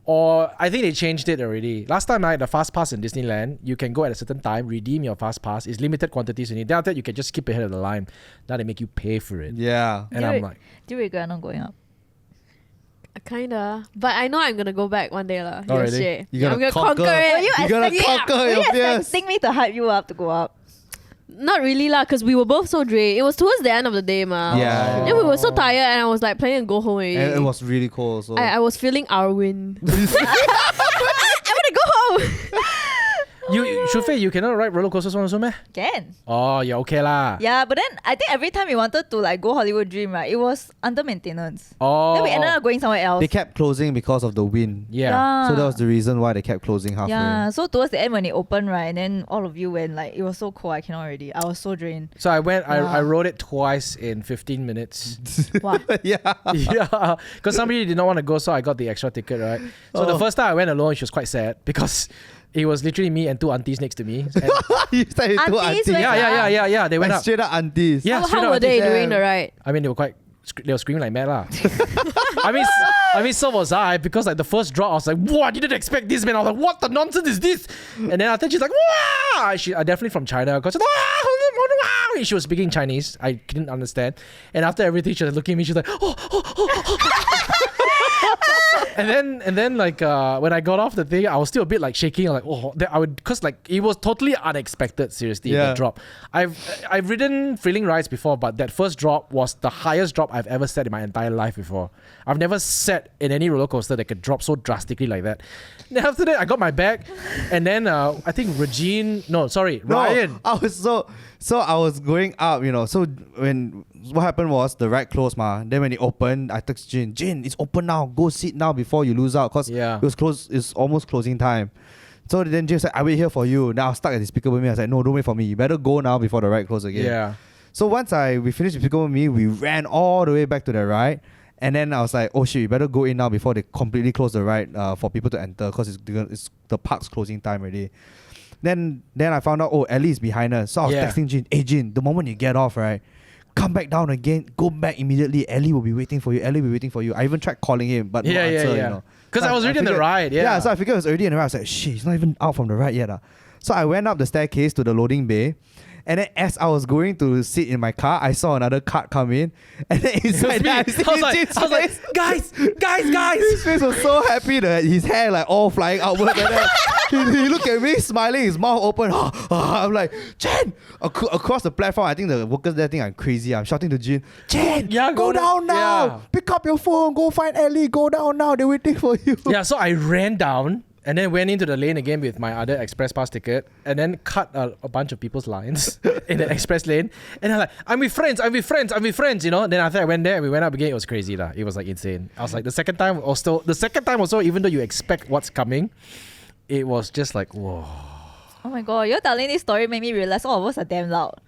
Or I think they changed it already. Last time, the Fast Pass in Disneyland, you can go at a certain time, redeem your Fast Pass. It's limited quantities in it. Then after that, you can just skip ahead of the line. Now they make you pay for it. Yeah. And Do I'm it. like, Do you regret not going up? Kinda. But I know I'm gonna go back one day lah. Oh, Yes, really? Jay. You gotta I'm gonna conquer. conquer it. You gotta conquer Were your you fears. expecting me to hype you up to go up? Not really lah, cause we were both so drained. It was towards the end of the day, ma. Yeah. Then we were so tired, and I was like planning to go home already. And it was really cold. So I was feeling Arwind. I wanna go home. Shufei, you cannot ride roller coasters also, meh? Can. Oh, yeah, okay lah. Yeah, but then I think every time we wanted to like go Hollywood Dream, right, it was under maintenance. Oh. Then we ended up going somewhere else. they kept closing because of the wind. Yeah. So that was the reason why they kept closing halfway. Yeah, so towards the end when it opened, right, and then all of you went, like, it was so cold, I cannot already. I was so drained. So I went, I Wow. rode it twice in 15 minutes. Wow. Yeah. Yeah, because somebody did not want to go, so I got the extra ticket, right? So the first time I went alone, she was quite sad because it was literally me and 2 aunties next to me. And You started to Aunties aunties. went yeah, they went Like up. straight up aunties. Yeah, How, straight how up were they aunties. doing the ride? I mean, they were screaming like mad lah. I mean, so was I, because like the first drop, I was like, "Whoa, I didn't expect this, man." I was like, "What the nonsense is this?" And then after she's like, "Wow!" She definitely from China, because she was speaking Chinese. I didn't understand. And after everything, she was looking at me. She's like, And then like when I got off the thing, I was still a bit like shaking. Like because like it was totally unexpected. Seriously, Yeah. the drop. I've ridden thrilling rides before, but that first drop was the highest drop I've ever set in my entire life before. I've never sat in any roller coaster that could drop so drastically like that. Then after that, I got my bag, and then I think Ryan. I was so I was going up, So what happened was the ride closed, ma. Then when it opened, I text Jin, it's open now. Go sit now before you lose out, cause Yeah. it was close. It's almost closing time. So then Jin said, "I wait here for you." Now I was stuck at Despicable Me. I was like, "No, don't wait for me. You better go now before the ride closes again." Yeah. So once we finished Despicable Me, we ran all the way back to the ride. And then I was like, "Oh shit, you better go in now before they completely close the ride for people to enter, because it's the park's closing time already." Then I found out, Ellie is behind us. So I was Yeah. texting Jin, "Hey Jin, the moment you get off, right, come back down again. Go back immediately. Ellie will be waiting for you. Ellie will be waiting for you." I even tried calling him, but no answer, Because So I was already in the figured- ride. Yeah. Yeah, so I figured it was already in the ride. I was like, "Shit, he's not even out from the ride yet." So I went up the staircase to the loading bay. And then as I was going to sit in my car, I saw another cart come in. And then inside me. I I was like, guys. His face was so happy that his hair like all flying outward. And then he looked at me smiling, his mouth open. I'm like, "Jen!" Across the platform, I think the workers there think I'm crazy. I'm shouting to Jin, "Jen, Yeah, go down now. yeah. Pick up your phone. Go find Ellie. Go down now. They're waiting for you." Yeah, so I ran down and then went into the lane again with my other express pass ticket, and then cut a bunch of people's lines in the express lane. And I'm like, I'm with friends. Then after I went there, we went up again. It was crazy lah. It was like insane. I was like, the second time also, even though you expect what's coming, it was just like, whoa. Oh my god, you're telling this story made me realize all of us are damn loud.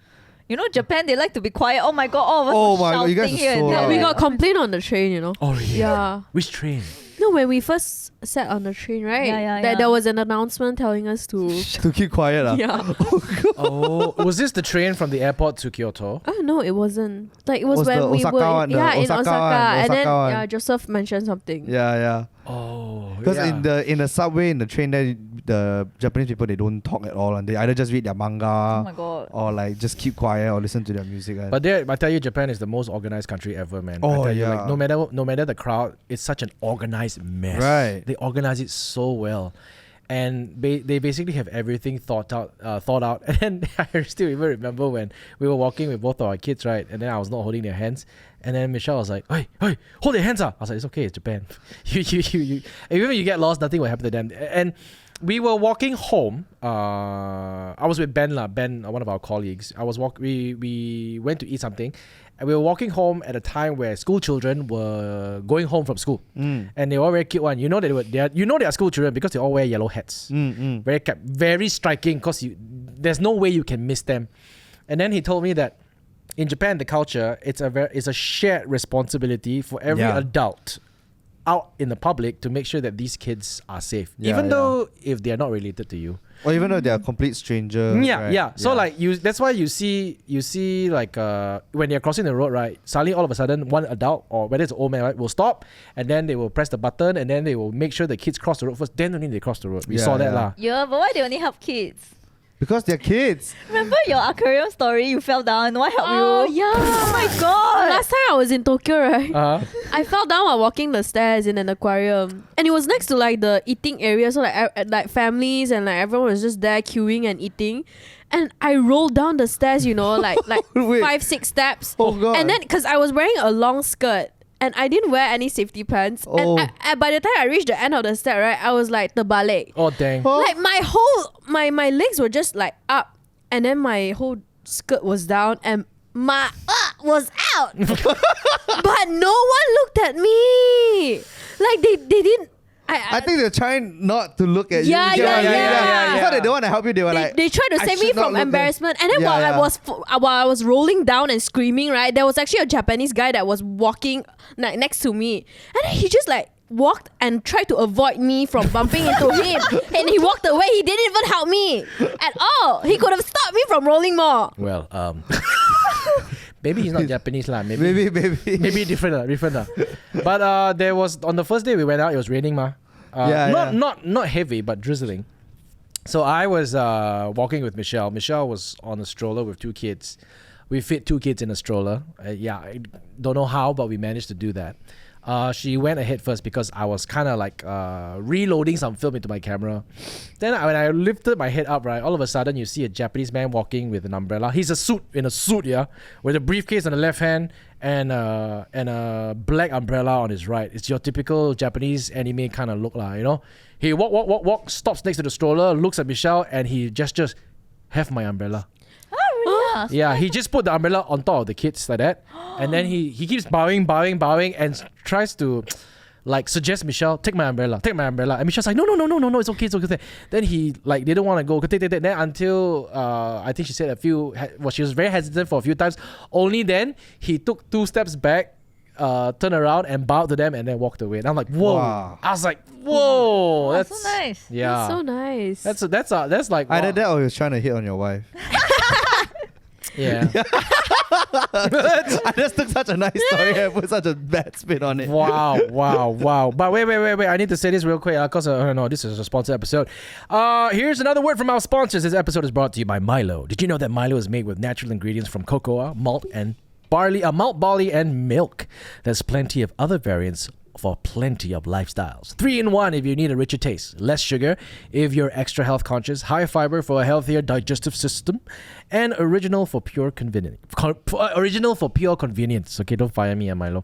You know, Japan, they like to be quiet. Oh my god, all of us Oh are my God, you shouting guys are here and so there. loud. We got complaint on the train, you know. Oh, really? Yeah. Which train? No, when we first sat on the train, right? Yeah. There was an announcement telling us to. To keep quiet. Yeah. Oh, was this the train from the airport to Kyoto? Oh no, it wasn't. Like it was Was when the we Osaka were one, the in Osaka Osaka, one, and then Osaka one. yeah, Joseph mentioned something. Yeah. Oh, Because yeah. in the subway, in the train there, the Japanese people, they don't talk at all. And they either just read their Oh manga my god. or like just keep quiet or listen to their music. But I tell you, Japan is the most organized country ever, man. Oh, I tell you, yeah. like, no matter the crowd, it's such an organized mess. Right. They organize it so well, and they basically have everything thought out. And then I still even remember when we were walking with both of our kids, right? And then I was not holding their hands, and then Michelle was like, "Hey, hold their hands up." I was like, "It's okay, it's Japan. you. Even when you get lost, nothing will happen to them." And we were walking home. I was with Ben, one of our colleagues. We went to eat something, and we were walking home at a time where school children were going home from school, and they were all very cute one. You know they are school children because they all wear yellow hats. Very striking because there's no way you can miss them. And then he told me that in Japan, the culture it's a shared responsibility for every adult out in the public to make sure that these kids are safe, even though if they are not related to you, or even though they are a complete stranger. Right? So like that's why you see like when they're crossing the road, right, suddenly all of a sudden one adult, or whether it's an old man, right, will stop, and then they will press the button, and then they will make sure the kids cross the road first, then only they cross the road. We saw that lah. Yeah, but why they only help kids? Because they're kids. Remember your aquarium story? You fell down. Why help Oh you? yeah. Oh my god. Last time I was in Tokyo, right? Uh-huh. I fell down while walking the stairs in an aquarium, and it was next to like the eating area, so like families and like everyone was just there queuing and eating, and I rolled down the stairs, you know, like Wait. 5-6 steps, Oh god. and then because I was wearing a long skirt. And I didn't wear any safety pants. Oh. And by the time I reached the end of the step, right, I was like terbalik. Oh dang. Huh? Like my whole my legs were just like up, and then my whole skirt was down, and my was out. But no one looked at me. Like they didn't. I think they're trying not to look at Yeah, you. yeah. It's not that they want to help you. They were they, like, they tried to I save me should not from look embarrassment, and then Yeah, while I was rolling down and screaming, right, there was actually a Japanese guy that was walking next to me, and then he just like walked and tried to avoid me from bumping into him, and he walked away. He didn't even help me at all. He could have stopped me from rolling more. Well, maybe he's not Japanese lah. Maybe. Maybe different lah. But there was on the first day we went out, it was raining ma. Not heavy, but drizzling. So I was walking with Michelle. Michelle was on a stroller with 2 kids. We fit 2 kids in a stroller. I don't know how, but we managed to do that. She went ahead first because I was kind of like reloading some film into my camera. Then when I lifted my head up, right, all of a sudden you see a Japanese man walking with an umbrella. He's in a suit, yeah, with a briefcase on the left hand and a black umbrella on his right. It's your typical Japanese anime kind of look, lah, you know. He walk, stops next to the stroller, looks at Michelle, and he gestures, "Have my umbrella." Oh, really? Yeah, he just put the umbrella on top of the kids like that, and then he keeps bowing, and tries to like suggest Michelle, take my umbrella, and Michelle's like, no, it's okay, it's okay. Then he like didn't want to go, then until I think she said she was very hesitant for a few times. Only then he took 2 steps back, turned around and bowed to them, and then walked away. And I'm like, whoa! Wow. I was like, whoa, That's so nice. Yeah, That's so nice. That's like Either wow. that or he was trying to hit on your wife. Yeah. I just took such a nice story and put such a bad spin on it. Wow. But wait. I need to say this real quick because this is a sponsored episode. Here's another word from our sponsors. This episode is brought to you by Milo. Did you know that Milo is made with natural ingredients from cocoa, malt, barley, and milk? There's plenty of other variants for plenty of lifestyles. 3-in-1 if you need a richer taste, less sugar if you're extra health conscious, high fiber for a healthier digestive system, and original for pure convenience. Okay, don't fire me, Milo.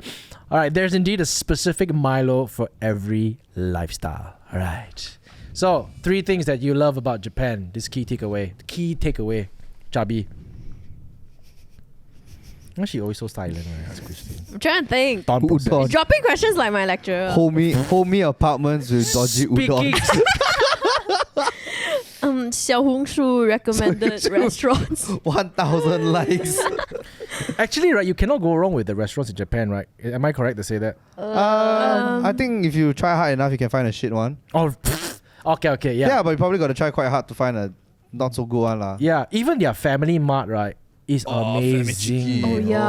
All right, there's indeed a specific Milo for every lifestyle. All right. So 3 things that you love about Japan. This key takeaway, Cabi. Why is she always so silent when I ask questions? I'm trying to think. Udon. Dropping questions like my lecturer. Homey apartments with dodgy udon. Xiaohongshu recommended restaurants. 1,000 likes. Actually, right, you cannot go wrong with the restaurants in Japan, right? Am I correct to say that? I think if you try hard enough, you can find a shit one. Oh, okay, yeah. Yeah, but you probably got to try quite hard to find a not so good one lah. Yeah, even their family mart, right, is amazing. Family Oh, chicken. yeah. my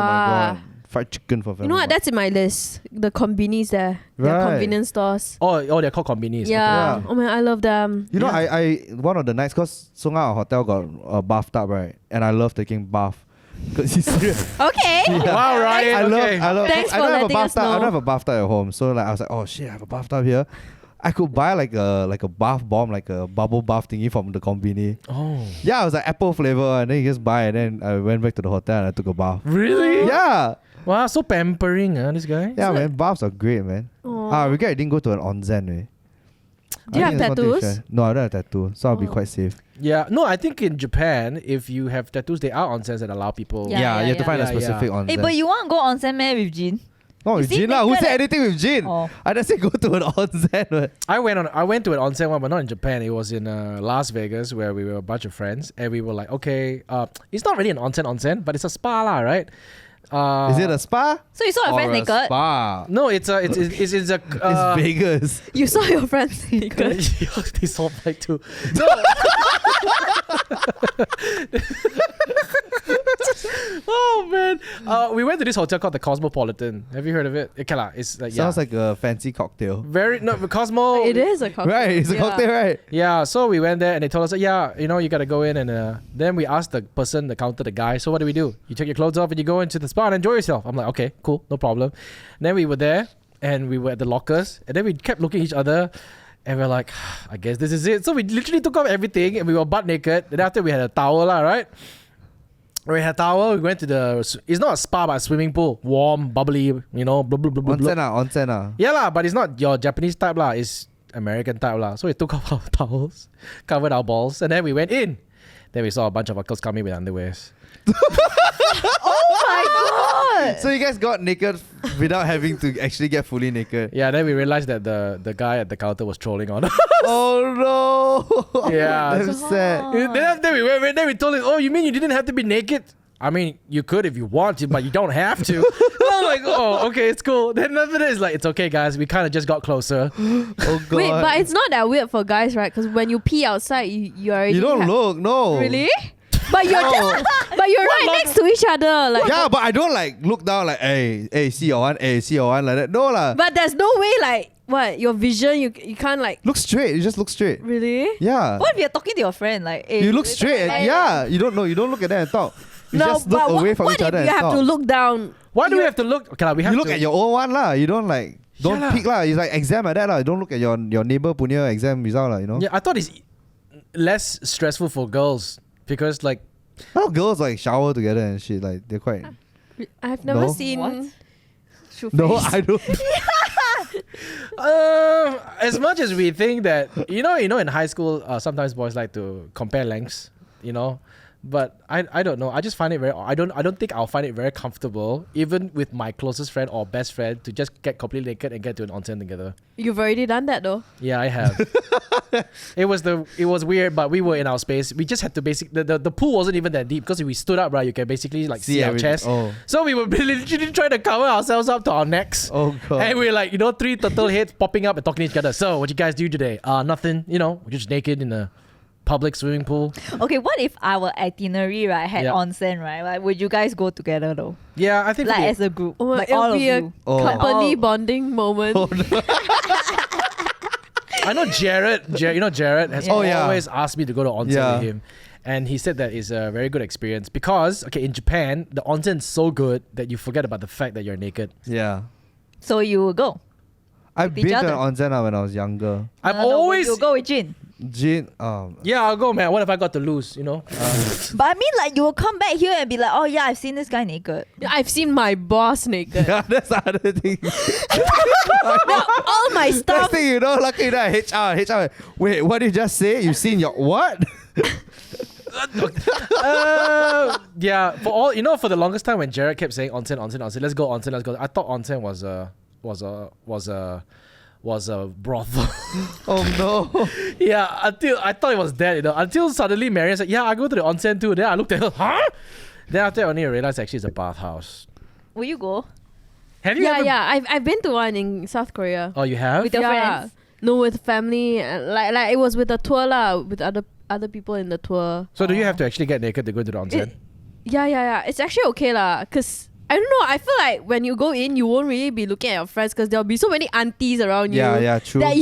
god. Fried chicken for family. You know what? mart. That's in my list. The convenies there. Their Right. convenience stores. Oh, they're called convenies. Yeah. Yeah. Oh man, I love them. You know, Yeah. I one of the nights, because Sunga Hotel got a bathtub, right? And I love taking bath. Cause it's Okay. Okay. Wow, Ryan. I love. Thanks I for don't have a letting us bathtub. I don't know. have a bathtub at home, so like I was like, oh shit, I have a bathtub here. I could buy like a bath bomb, like a bubble bath thingy from the convenience. Oh. Yeah, it was like apple flavor, and then you just buy, and then I went back to the hotel and I took a bath. Really? Yeah, Wow, so pampering, this guy. yeah, man, baths are great, man. Aw. I regret I didn't go to an onsen. Eh. Do you I have think it's one thing to tattoos? share. No, I don't have tattoo, so I'll be Oh. quite safe. Yeah. No, I think in Japan, if you have tattoos, they are onsens that allow people. Yeah, you have to find a yeah. specific onsen. Hey, but you want to go onsen man with Jean? no, with Is he Jin lah. Who naked said at- anything with Jin? Oh. I just said go to an onsen. But I went to an onsen one, but not in Japan. It was in Las Vegas, where we were a bunch of friends, and we were like, okay, it's not really an onsen, but it's a spa lah, right? is it a spa? So you saw your or friends a naked? spa? No, it's a. It's Vegas. You saw your friends naked. They saw like too. No. Oh man, we went to this hotel called the Cosmopolitan. Have you heard of it? Okay lah, it's like Sounds like a fancy cocktail. very no Cosmo. It is a cocktail. Right, it's a Yeah. cocktail, right? Yeah, so we went there and they told us, yeah, you gotta go in and then we asked the person, the counter, the guy, so what do? You take your clothes off and you go into the spa and enjoy yourself. I'm like, okay, cool, no problem. And then we were there and we were at the lockers and then we kept looking at each other and we're like, I guess this is it. So we literally took off everything and we were butt naked. Then after we had a towel, right? We had a towel, we went to it's not a spa but a swimming pool. Warm, bubbly, blah, blah, blah, blah, blah. Onsen ah. Yeah lah, but it's not your Japanese type lah. It's American type lah. So we took off our towels, covered our balls, and then we went in. Then we saw a bunch of uncles coming with underwears. Oh my god! So you guys got naked without having to actually get fully naked. Yeah, then we realized that the guy at the counter was trolling on us. Oh no! Yeah. That's sad. Then after we went, then we told him, oh, you mean you didn't have to be naked? I mean, you could if you want to, but you don't have to. I'm like, oh, okay, it's cool. Then after that, it's like, it's okay, guys. We kind of just got closer. Oh god. Wait, but it's not that weird for guys, right? Because when you pee outside, you already you don't look, no. Really? But you're but you're right next to each other, like. Yeah, but I don't like look down like, hey, see your one, see your one like that. No lah. But there's no way, like, what your vision, you can't like. Look straight. You just look straight. Really? Yeah. What if you're talking to your friend? Like, hey, You look straight. And, yeah. You don't know. You don't look at them and talk. You No, just look but away what, from what each other if and you have talk. to look down? Why do we have to look? Okay, we have You look to at your own one lah. You don't like. Don't Yeah lah. peek lah. It's like exam like that lah. Don't look at your neighbor punya exam result lah. You know. Yeah, I thought it's less stressful for girls because like Now girls like shower together and shit. Like they're quite. I've never No. seen. What? Shoe No, face. I don't. as much as we think that you know in high school sometimes boys like to compare lengths, but I don't know. I just find it very. I don't think I'll find it very comfortable, even with my closest friend or best friend, to just get completely naked and get to an onsen together. You've already done that though. Yeah, I have. It was weird, but we were in our space. We just had to the pool wasn't even that deep because if we stood up, right, you can basically like see our everything. chest. Oh. So we were literally trying to cover ourselves up to our necks. Oh god. And we're like, three turtle heads popping up and talking to each other. So, what you guys do today? Nothing. We're just naked in a public swimming pool. Okay, what if our itinerary, right, had Yeah. onsen, right? Like, would you guys go together though? Yeah, I think Like, we- as a group? Oh, like, it'll all of be a you? Oh. company Oh. bonding moment. Oh, no. I know Jared. Jared has Oh, yeah. always asked me to go to onsen Yeah. with him. And he said that it's a very good experience because, in Japan, the onsen is so good that you forget about the fact that you're naked. Yeah. So you will go? I've With each been to an other. onsen when I was younger. I've No, always... you'll go with Jin. Jin, Yeah, I'll go, man. What if I got to lose, But I mean, like, you will come back here and be like, oh yeah, I've seen this guy naked. I've seen my boss naked. yeah, that's the other thing. No, all my Next stuff. thing you know, lucky that HR. Wait, what did you just say? You've seen your what? Yeah, for all for the longest time when Jared kept saying onsen, let's go onsen. I thought onsen was was a brothel. Oh no. Yeah, until I thought it was dead, until suddenly Marian said, yeah, I go to the onsen too. Then I looked at her, huh? Then after I only realized actually it's a bathhouse. Will you go? Have you Yeah, ever... yeah. I've been to one in South Korea. Oh, you have? With your friends? No, with family. Like it was with a tour lah, with other people in the tour. So do you have to actually get naked to go to the onsen? Yeah. It's actually okay lah, cause I don't know. I feel like when you go in, you won't really be looking at your friends because there'll be so many aunties around you. Yeah, true. That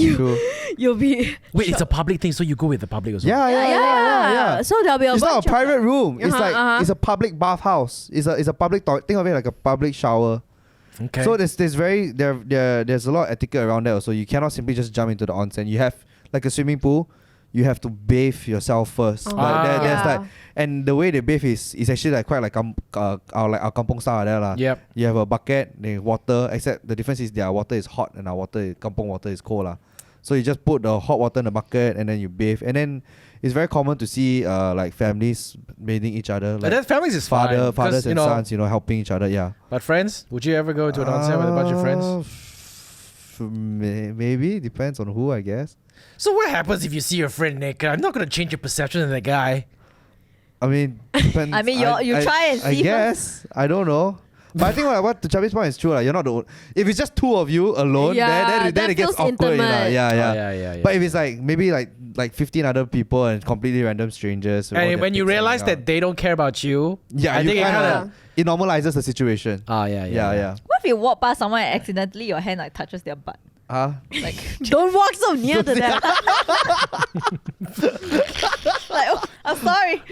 you'll be. Wait, it's a public thing, so you go with the public as well? Yeah. So there'll be a It's not bunch a private room. It's Uh-huh, like it's a public bathhouse. It's a public toilet. Think of it like a public shower. Okay. So there's a lot of etiquette around that also. You cannot simply just jump into the onsen. You have like a swimming pool. You have to bathe yourself first. Oh. But there's Yeah. like, and the way they bathe is actually like quite like our kampong style there lah. Yep. You have a bucket, then water. Except the difference is their water is hot and our kampong water is cold lah. So you just put the hot water in the bucket and then you bathe. And then it's very common to see like families bathing each other. But Like that families is fine. fathers 'cause, and sons, helping each other. Yeah. But friends, would you ever go to an onsen with a bunch of friends? Maybe depends on who, I guess. So what happens if you see your friend naked? I'm not gonna change your perception of the guy. I mean, depends. I mean, you try and I see guess I don't know. But I think what to Chabi's point is true. You're not the only. If it's just two of you alone, Yeah, then that it gets feels awkward. intimate. Yeah. But if it's like maybe like 15 other people and completely random strangers, with all And their when you pics realize hanging that they don't care about you, yeah, I you think it kinda- kind of... it normalizes the situation. Yeah. What if you walk past someone and accidentally your hand like touches their butt? Like, Don't walk so near to them. like, oh, I'm sorry.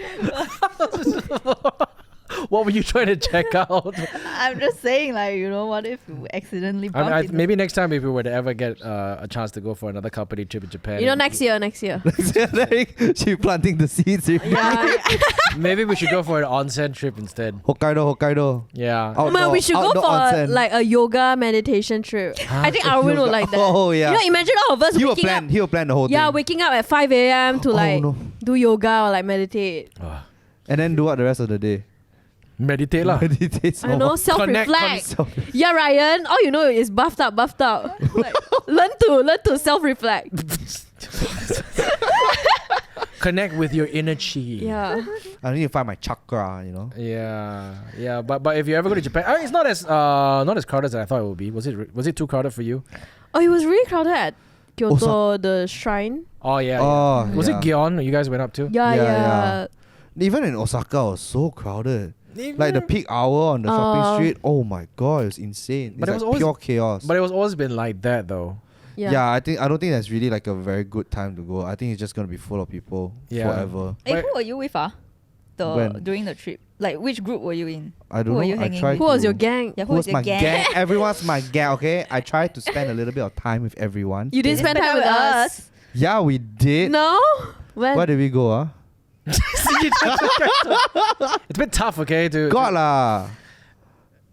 What were you trying to check out? I'm just saying, like, what if you accidentally bump into Maybe next time if we were to ever get a chance to go for another company trip in Japan, Next year. She planting the seeds. Yeah. maybe we should go for an onsen trip instead. Hokkaido. Yeah. Outdoor- We should go outdoor for onsen. like a yoga meditation trip. I think Arwind would like that. Oh yeah. Imagine all of us He will waking up. plan the whole Yeah, thing. waking up at 5 a.m. to like no. do yoga or like meditate. And then do what the rest of the day? Meditate lah. Meditate. I know, self-reflect. Yeah, Ryan, all you know is buffed up. Like, learn to self-reflect. Connect with your inner chi. Yeah. I need to find my chakra, Yeah. But if you ever go to Japan, it's not as crowded as I thought it would be. Was it too crowded for you? Oh, it was really crowded at Kyoto, Osaka. the shrine. Oh yeah. Oh, Was yeah. it Gion? You guys went up to? Yeah. Even in Osaka, it was so crowded. Like the peak hour on the shopping street. Oh my god, it was insane. But It's it was like always- pure chaos. But it was always been like that though. Yeah, I don't think that's really like a very good time to go. I think it's just gonna be full of people forever. Hey, But- who were you with? When? During the trip, like which group were you in? I don't Who were know. you I hanging tried with? Who was to- your gang? Yeah, Who was your my gang? gang? Everyone's my gang. Okay, I tried to spend a little bit of time with everyone. You didn't spend time with us. Yeah, we did. No? When? Where did we go? It's been tough, okay? God lah.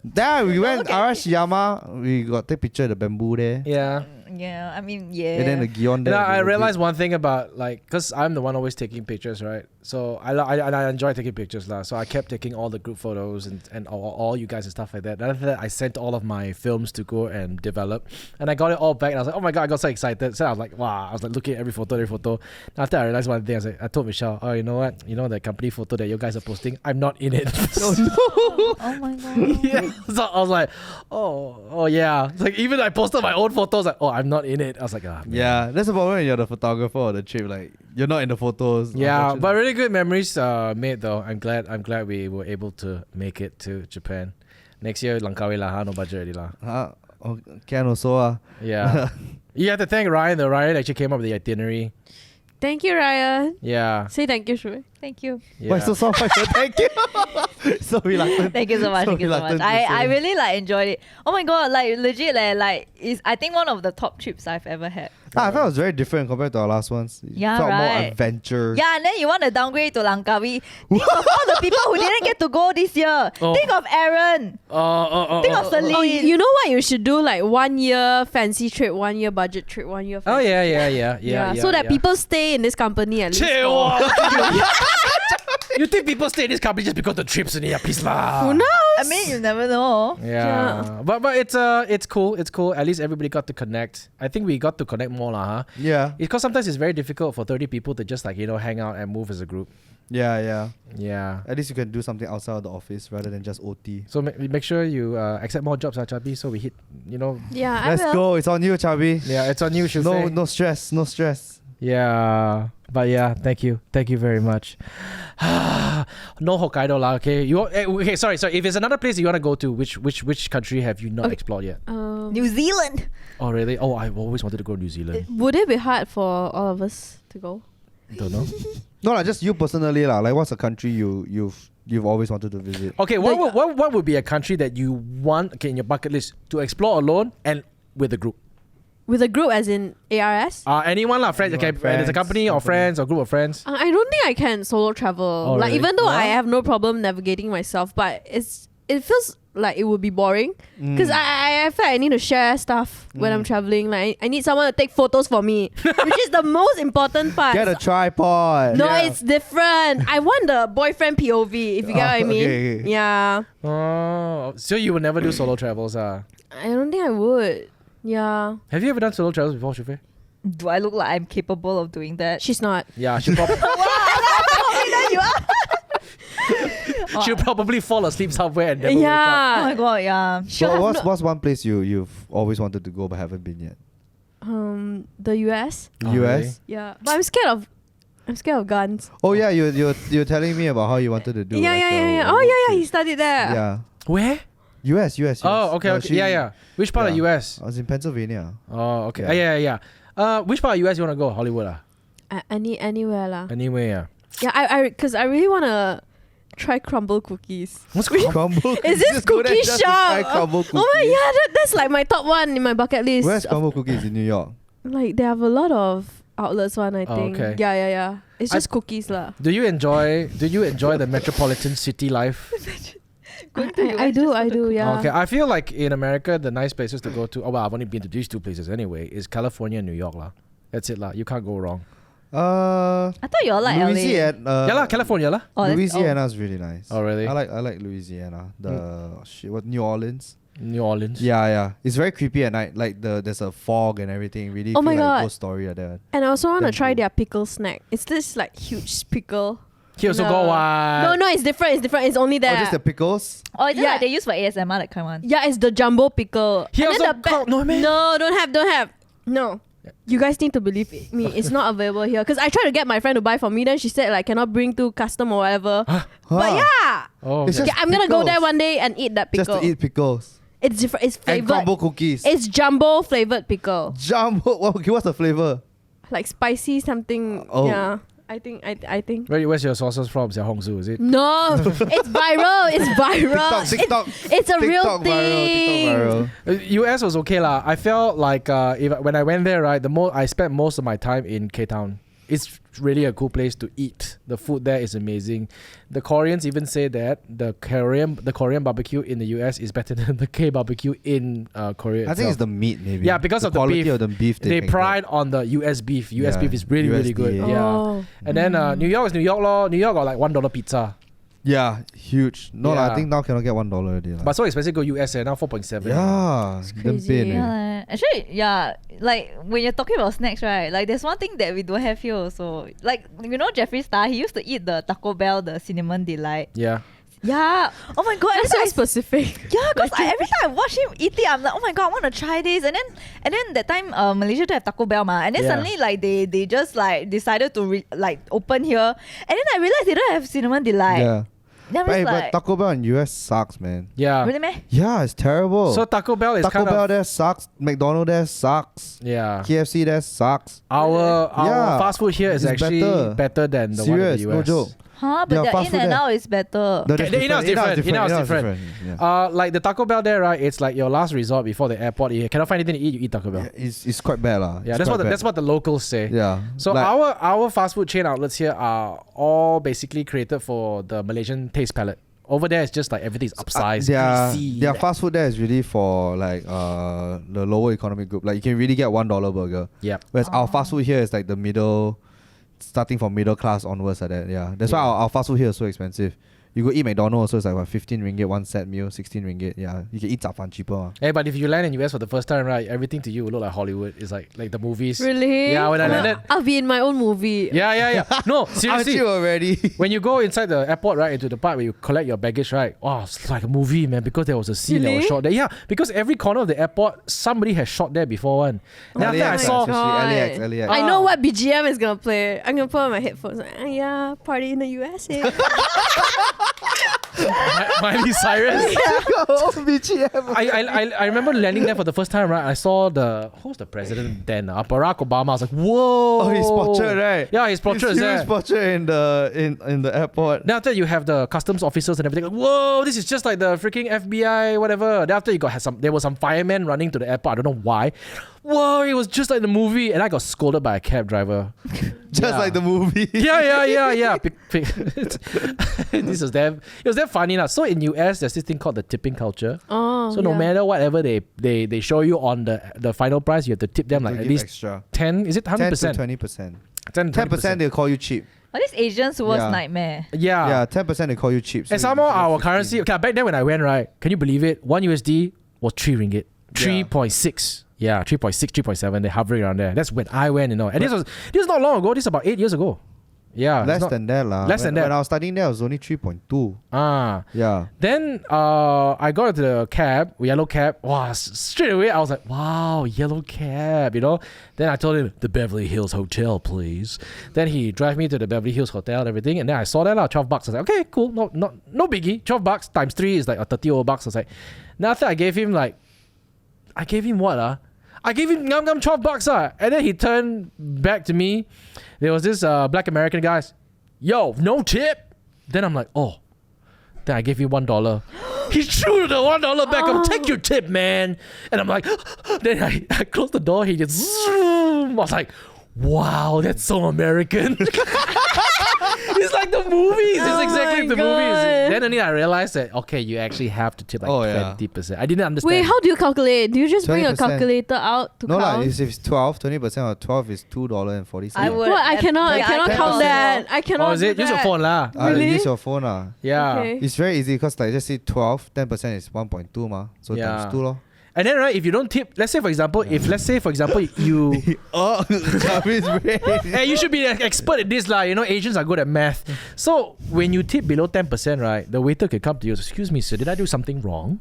There we went Arashiyama. We got take picture of the bamboo there. Yeah. Yeah, I mean, yeah. And then the Gion there. I realized one thing about because I'm the one always taking pictures, right? So I enjoy taking pictures lah. So I kept taking all the group photos and all you guys and stuff like that. And after that, I sent all of my films to go and develop, and I got it all back. And I was like, oh my god, I got so excited. So I was like, wow, I was like looking at every photo. And after I realized one thing, I told Michelle, oh, you know what? You know the company photo that you guys are posting? I'm not in it. Oh my god. Yeah. So I was like, oh yeah. It's like even I posted my own photos. Like, oh, I'm not in it. I was like, ah. Man. Yeah, that's the problem when you're the photographer of the trip. Like you're not in the photos. Yeah, unfortunately. but really good memories made though. I'm glad we were able to make it to Japan. Next year, Langkawi lah, no budget already lah. Can also. Yeah. You have to thank Ryan though. Ryan actually came up with the itinerary. Thank you, Ryan. Yeah. Say thank you, Shui. Thank you. Yeah. Why so much? Thank you. So reluctant. Thank you so much. Thank you so much. reluctant to I say. really enjoyed it. Oh my god, like legit, like is I think one of the top trips I've ever had. I felt it was very different compared to our last ones. It Yeah, felt more right. adventure. Yeah, and then you want to downgrade to Langkawi. Think of all the people who didn't get to go this year. Oh. Think of Aaron. Think of Celine. Oh, you know what you should do? Like 1 year fancy trip, 1 year budget trip, 1 year Oh fancy yeah. so that people stay in this company at least. Chill. for- You think people stay in this company just because the trips in the peace lah? Who knows? I mean, you never know. Yeah. But it's cool. It's cool. At least everybody got to connect. I think we got to connect more lah, huh? Yeah. Because sometimes it's very difficult for 30 people to just like, hang out and move as a group. Yeah. Yeah. At least you can do something outside of the office rather than just OT. So make sure you accept more jobs, Cabi, so we hit, Yeah, Let's I will. go. It's on you, Cabi. Yeah, it's on you, she'll No, say. no stress. No stress. Yeah. But yeah, thank you very much. No Hokkaido lah, okay? Okay, sorry. If it's another place you want to go to, which country have you not explored yet? New Zealand. Oh really? Oh, I've always wanted to go to New Zealand. Would it be hard for all of us to go? Don't know. No, like just you personally, lah. Like, what's a country you've always wanted to visit? Okay, what would be a country that you want in your bucket list to explore alone and with a group? With a group as in ARS? Anyone lah, friends. Okay, Anyone, friends, there's a company or friends or group of friends. I don't think I can solo travel. Oh, like really? even though I Why? have no problem navigating myself, but it feels like it would be boring because I feel like I need to share stuff when I'm traveling. Like I need someone to take photos for me, which is the most important part. Get a tripod. No, Yeah. it's different. I want the boyfriend POV, if you get what I mean. okay. Yeah. Oh, so you would never do solo travels, I don't think I would. Yeah. Have you ever done solo travels before, Shufe? Do I look like I'm capable of doing that? She's not. Yeah, she'll probably fall asleep somewhere and never wake up. Oh my Yeah. god, yeah. She'll have What's one place you've always wanted to go but haven't been yet? the US. Oh, US? really? Yeah. But I'm scared of guns. Oh yeah, you're telling me about how you wanted to do. Yeah. Oh yeah, he studied there. Yeah. Where? US. Oh, okay, No, okay. she- Yeah. Which part of yeah. US? I was in Pennsylvania. Oh, okay. Yeah. Yeah. Which part of US you want to go? Hollywood Anywhere lah. Anyway, yeah. Yeah, because I really wanna try crumble cookies. What's called? Crumble. Is this Just go there cookie just to try shop? crumble Oh my cookies. god, that's like my top one in my bucket list. Where's crumble cookies in New York? Like they have a lot of outlets one, I Oh, think. okay. Yeah. It's just cookies lah. Do you enjoy the metropolitan city life? I do, yeah. Okay, I feel like in America the nice places to go to. Oh well, I've only been to these two places anyway. Is California and New York lah. That's it lah. You can't go wrong. I thought you all like LA. Louisiana. Yeah lah, California lah. Oh, that's- Louisiana is really nice. Oh really? I like Louisiana. New Orleans. New Orleans. Yeah. It's very creepy at night. Like there's a fog and everything. Really Oh feel my like God. a ghost story or that. And I also want to Damn try cool. their pickle snack. It's this like huge pickle. Here also No. go what? No, it's different. It's only there. Oh, just the pickles. Oh, is it Yeah. like they use for ASMR that kind one? Yeah, it's the jumbo pickle. He And then also the called- no, man. No, don't have. No. You guys need to believe me. It's not available here. Because I tried to get my friend to buy for me. Then she said like cannot bring to custom or whatever. But Huh. yeah. Oh, It's okay. just Okay, I'm gonna go there pickles. one day and eat that pickle. Just to eat pickles. It's different. It's And flavored. crumble cookies. It's jumbo flavored pickle. Jumbo. What's the flavor? Like spicy something. Oh. Yeah. I think. Where's your sources from? Xiaohongshu, is it? No, it's viral. It's viral. TikTok. It's a real TikTok thing. viral. US was okay lah. I felt like when I went there, right, I spent most of my time in K-Town. It's really a cool place to eat. The food there is amazing. The Koreans even say that the Korean barbecue in the US is better than the K barbecue in Korea. I think it's the meat maybe. Yeah, because the of the quality beef. of the beef. they make pride on the US beef. US Yeah, beef is really really good. USDA. Yeah. Oh. And then New York is New York law. New York got like $1 pizza. Yeah, huge. No, Yeah. I think now cannot get $1 already. But so expensive go US now 4.7. yeah, damn crazy. pain, eh. Yeah, actually, yeah. Like when you're talking about snacks, right? Like there's one thing that we don't have here also. Like Jeffree Star, he used to eat the Taco Bell, the cinnamon delight. Yeah. Yeah. Oh my god. That's so specific. Yeah, because every time I watch him eat it, I'm like, oh my god, I want to try this. And then that time Malaysia to have Taco Bell ma, and then Yeah. suddenly like they just like decided to open here, and then I realized they don't have cinnamon delight. Yeah. Then I'm But, just but like, Taco Bell in US sucks, man. Yeah. really meh? Yeah, it's terrible. So Taco Bell is Taco kind Bell of there sucks. McDonald's there sucks. yeah. KFC there sucks. Our Yeah, fast food here is it's actually better than the Serious, one in the US. no joke. Huh? But Yeah, the fast in food and there. out is better. No, Okay, that's in-house different. In-house different. Yeah. Like the Taco Bell there, right? It's like your last resort before the airport. You cannot find anything to eat. You eat Taco Bell. Yeah, it's quite bad lah. Yeah, It's that's quite that's what the locals say. Yeah. So Like, our fast food chain outlets here are all basically created for the Malaysian taste palette. Over there, it's just like everything's upsized, greasy. their fast food there is really for like the lower economic group. Like you can really get $1 burger. Yep. Whereas our fast food here is like the middle starting from middle class onwards like that. Yeah, that's why our fast food here is so expensive. You go eat McDonald's, so it's like what, 15 ringgit one set meal, 16 ringgit. Yeah, you can eat Zafan cheaper. Hey, but if you land in US for the first time, right, everything to you will look like Hollywood. It's like the movies. Really? Yeah, when I landed. I'll be in my own movie. Yeah. No, Aren't seriously. you already? When you go inside the airport, right, into the part where you collect your baggage, right? Oh, it's like a movie, man, because there was a scene that was Really? shot there. Yeah, because every corner of the airport, somebody has shot there before one. Then after I LAX, saw... especially LAX. I know what BGM is gonna play. I'm gonna put on my headphones. Like, yeah, party in the USA. Miley Cyrus. BGM. I remember landing there for the first time, right? I saw who's the president then? Barack Obama. I was like, whoa. Oh, his portrait, right? Yeah, his portrait is there. His portrait in the airport. Then after you have the customs officers and everything. Like, whoa, this is just like the freaking FBI, whatever. Then after there were some firemen running to the airport. I don't know why. Whoa, it was just like the movie, and I got scolded by a cab driver. Just like the movie. Yeah. This was damn. It was damn funny now. So in US, there's this thing called the tipping culture. Oh, So no matter whatever they show you on the final price, you have to tip them like To at give least extra. 10. Is it 100%? 10 to 20%. 10% they'll call you cheap. Oh, this Asian's worst Yeah. nightmare. Yeah. 10% they call you cheap. So And some more you get our 15. currency. Okay, back then when I went, right, can you believe it? 1 USD was 3 ringgit. 3.6. Yeah, 3.6, 3.7. They're hovering around there. That's when I went, And this was not long ago. This is about 8 years ago. Yeah. Less than that lah. Less than that. When I was studying there, it was only 3.2. Yeah. Then I got into the cab, yellow cab. Wow, straight away I was like, wow, yellow cab, Then I told him, the Beverly Hills Hotel, please. Then he drive me to the Beverly Hills Hotel and everything. And then I saw that $12. I was like, okay, cool, no biggie. $12 times 3 is like a 30 bucks. I was like, now after I gave him what? I gave him $12 And then he turned back to me. There was this black American guy. Yo, no tip. Then I'm like, oh. Then I gave him $1. He threw the $1 back. I'm take your tip, man. And I'm like, then I closed the door. He just zoom. I was like, wow, that's so American. It's like the movies. It's exactly the movies. Then only I realized that, okay, you actually have to tip like 20%. I didn't understand. Wait, how do you calculate? Do you just bring a 20%. calculator out to No lah, count? if it's 12, 20% of 12 is $2.40. I would. What? I cannot Yeah, count 10%. that. I cannot. Oh, is it? do Use your that. phone lah. Really? Use your phone lah. Yeah. Okay. It's very easy because like just say 12, 10% is 1.2 ma. So Yeah. times 2 lor. And then if you don't tip, let's say for example you Oh, Cabi's brain. hey, you should be an expert at this lah. Asians are good at math. So when you tip below 10%, right, the waiter could come to you. Excuse me, sir, did I do something wrong?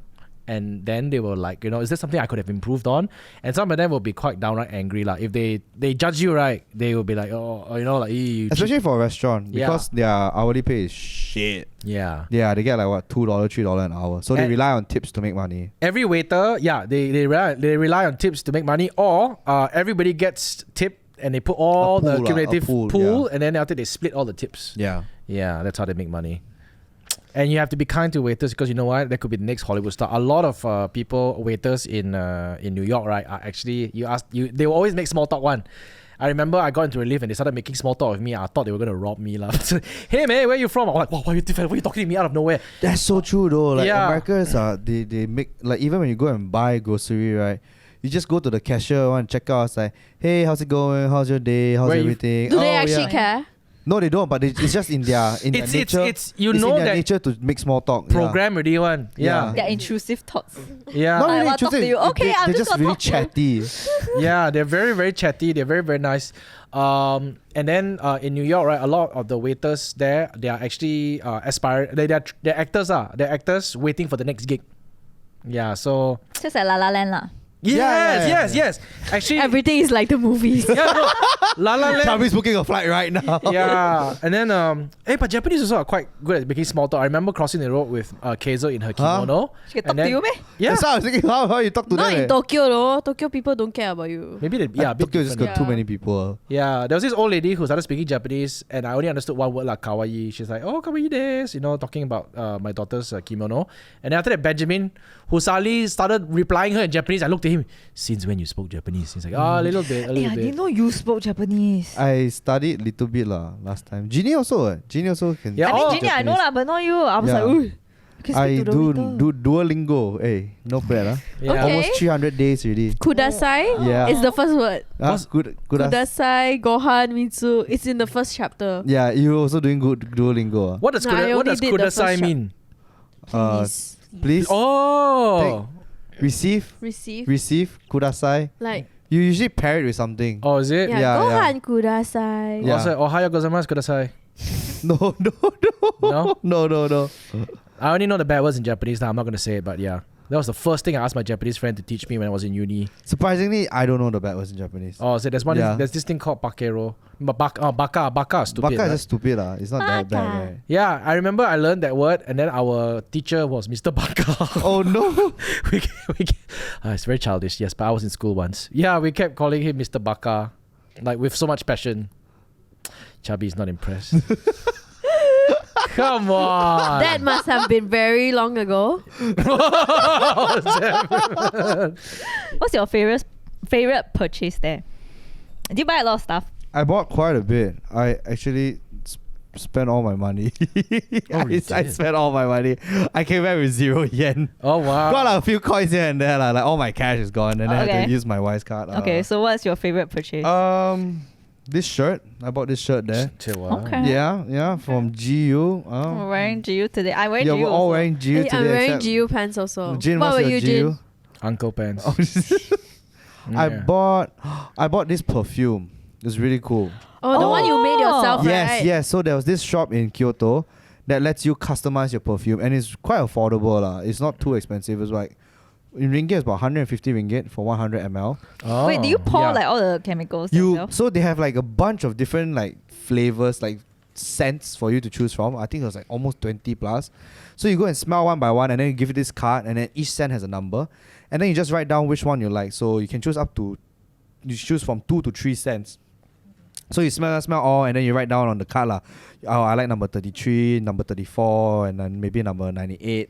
And then they will like, is there something I could have improved on? And some of them will be quite downright angry lah. If they judge you, right, they will be like, like you cheat. Especially for a restaurant Yeah. because their hourly pay is shit. Yeah. Yeah, they get like what $2, $3 an hour. So they And- rely on tips to make money. Every waiter, they rely on tips to make money, or everybody gets tip and they put all the pool lah, a cumulative pool, pool, yeah. and then after they split all the tips. Yeah. Yeah, that's how they make money. And you have to be kind to waiters because you know what? That could be the next Hollywood star. A lot of waiters in New York, right, are actually, they will always make small talk one. I remember I got into a lift and they started making small talk with me. I thought they were going to rob me. Hey man, where are you from? I'm like, why are you talking to me out of nowhere? That's so true though. Like Yeah. Americans they make like even when you go and buy grocery, right? You just go to the cashier and check out. It's like, hey, how's it going? How's your day? How's Where you- everything? Do they Oh, actually yeah. care? No, they don't. But it's just in their It's nature. it's you It's know in their that nature to make small talk. program already one. Yeah. Their intrusive thoughts. Yeah. Not I really want to talk to interesting. you. Okay, I'm they're just just gonna really talk to you. chatty. Yeah, they're very, very chatty. They're very, very nice. And then in New York, right, a lot of the waiters there, they are actually aspiring. They're actors. They're actors waiting for the next gig. Yeah. So Just like La La Land lah. yes. Actually, Everything is like the movies. yeah, no, La La Land. Cabi's booking a flight right now. Yeah, and then but Japanese also are quite good at making small talk. I remember crossing the road with Kayzel in her kimono. She can talk and then- to you, meh? Yeah, That's why I was thinking how you talk to Not them. in eh. Tokyo though. Tokyo people don't care about you. maybe they, yeah, a bit Tokyo just different. got too Yeah. many people. Yeah, there was this old lady who started speaking Japanese, and I only understood one word like kawaii. She's like, "Oh, kawaii desu," talking about my daughter's kimono. And then after that, Benjamin, who suddenly started replying her in Japanese, I looked at him. Since when you spoke Japanese? He's like, a little bit, a Hey, little I bit. didn't know you spoke Japanese. I studied little bit lah last time. Ginny also can. Yeah, I mean, all Genie, I know lah, but not you. I was Yeah. like, ooh. You can I speak to do Dorito. Duolingo. Hey, not bad, huh? Yeah. Okay. Almost 300 days already. Kudasai Yeah. is the first word. Huh? Good. Kudasai, Gohan, Mitsu. It's in the first chapter. Yeah, you're also doing good Duolingo. What does No, I what only does did the kudasai first mean? Please. Please Oh. receive, Receive. kudasai. Like, You usually pair it with something. Oh, is it? yeah, Yeah, Gohan Kudasai. Yeah. Also, Ohayo gozaimasu kudasai. No. No? I only know the bad words in Japanese now. I'm not going to say it, but yeah. That was the first thing I asked my Japanese friend to teach me when I was in uni. Surprisingly, I don't know the bad words in Japanese. Oh, so Yeah. there's this thing called bakero. Baka, stupid. Baka is right? just stupid lah. It's not that bad, Baka. right? Yeah, I remember I learned that word, and then our teacher was Mr. Baka. Oh no. It's very childish, yes, but I was in school once. Yeah, we kept calling him Mr. Baka, like with so much passion. Chubby is not impressed. Come on. That must have been very long ago. What's your favorite purchase there? Did you buy a lot of stuff? I bought quite a bit. I actually spent all my money. I spent all my money. I came back with 0 yen. Oh wow. Got a few coins here and there. Like all my cash is gone, and I had Okay. to use my Wise card. Okay, so what's your favorite purchase? This shirt. I bought this shirt there. Chill out. Okay. Yeah, from GU. I'm wearing GU today. I'm wearing Yeah, GU we're all also. wearing GU Hey, today. I'm wearing except- GU pants also. Jin, what what's were your you, GU? Jin? Uncle pants. I Yeah. bought this perfume. It's really cool. Oh, the one you made yourself, right? Yes. So there was this shop in Kyoto that lets you customize your perfume, and it's quite affordable lah. It's not too expensive. It's like in ringgit, it's about 150 ringgit for 100 ml. Oh, Wait, do you pour yeah. like all the chemicals You yourself? so they have like a bunch of different like flavors, like scents for you to choose from. I think it was like almost 20 plus. So you go and smell one by one, and then you give it this card, and then each scent has a number, and then you just write down which one you like. So you can choose you choose from 2 to 3 scents. So you smell all, and then you write down on the card lah. Oh, I like number 33, number 34, and then maybe number 98.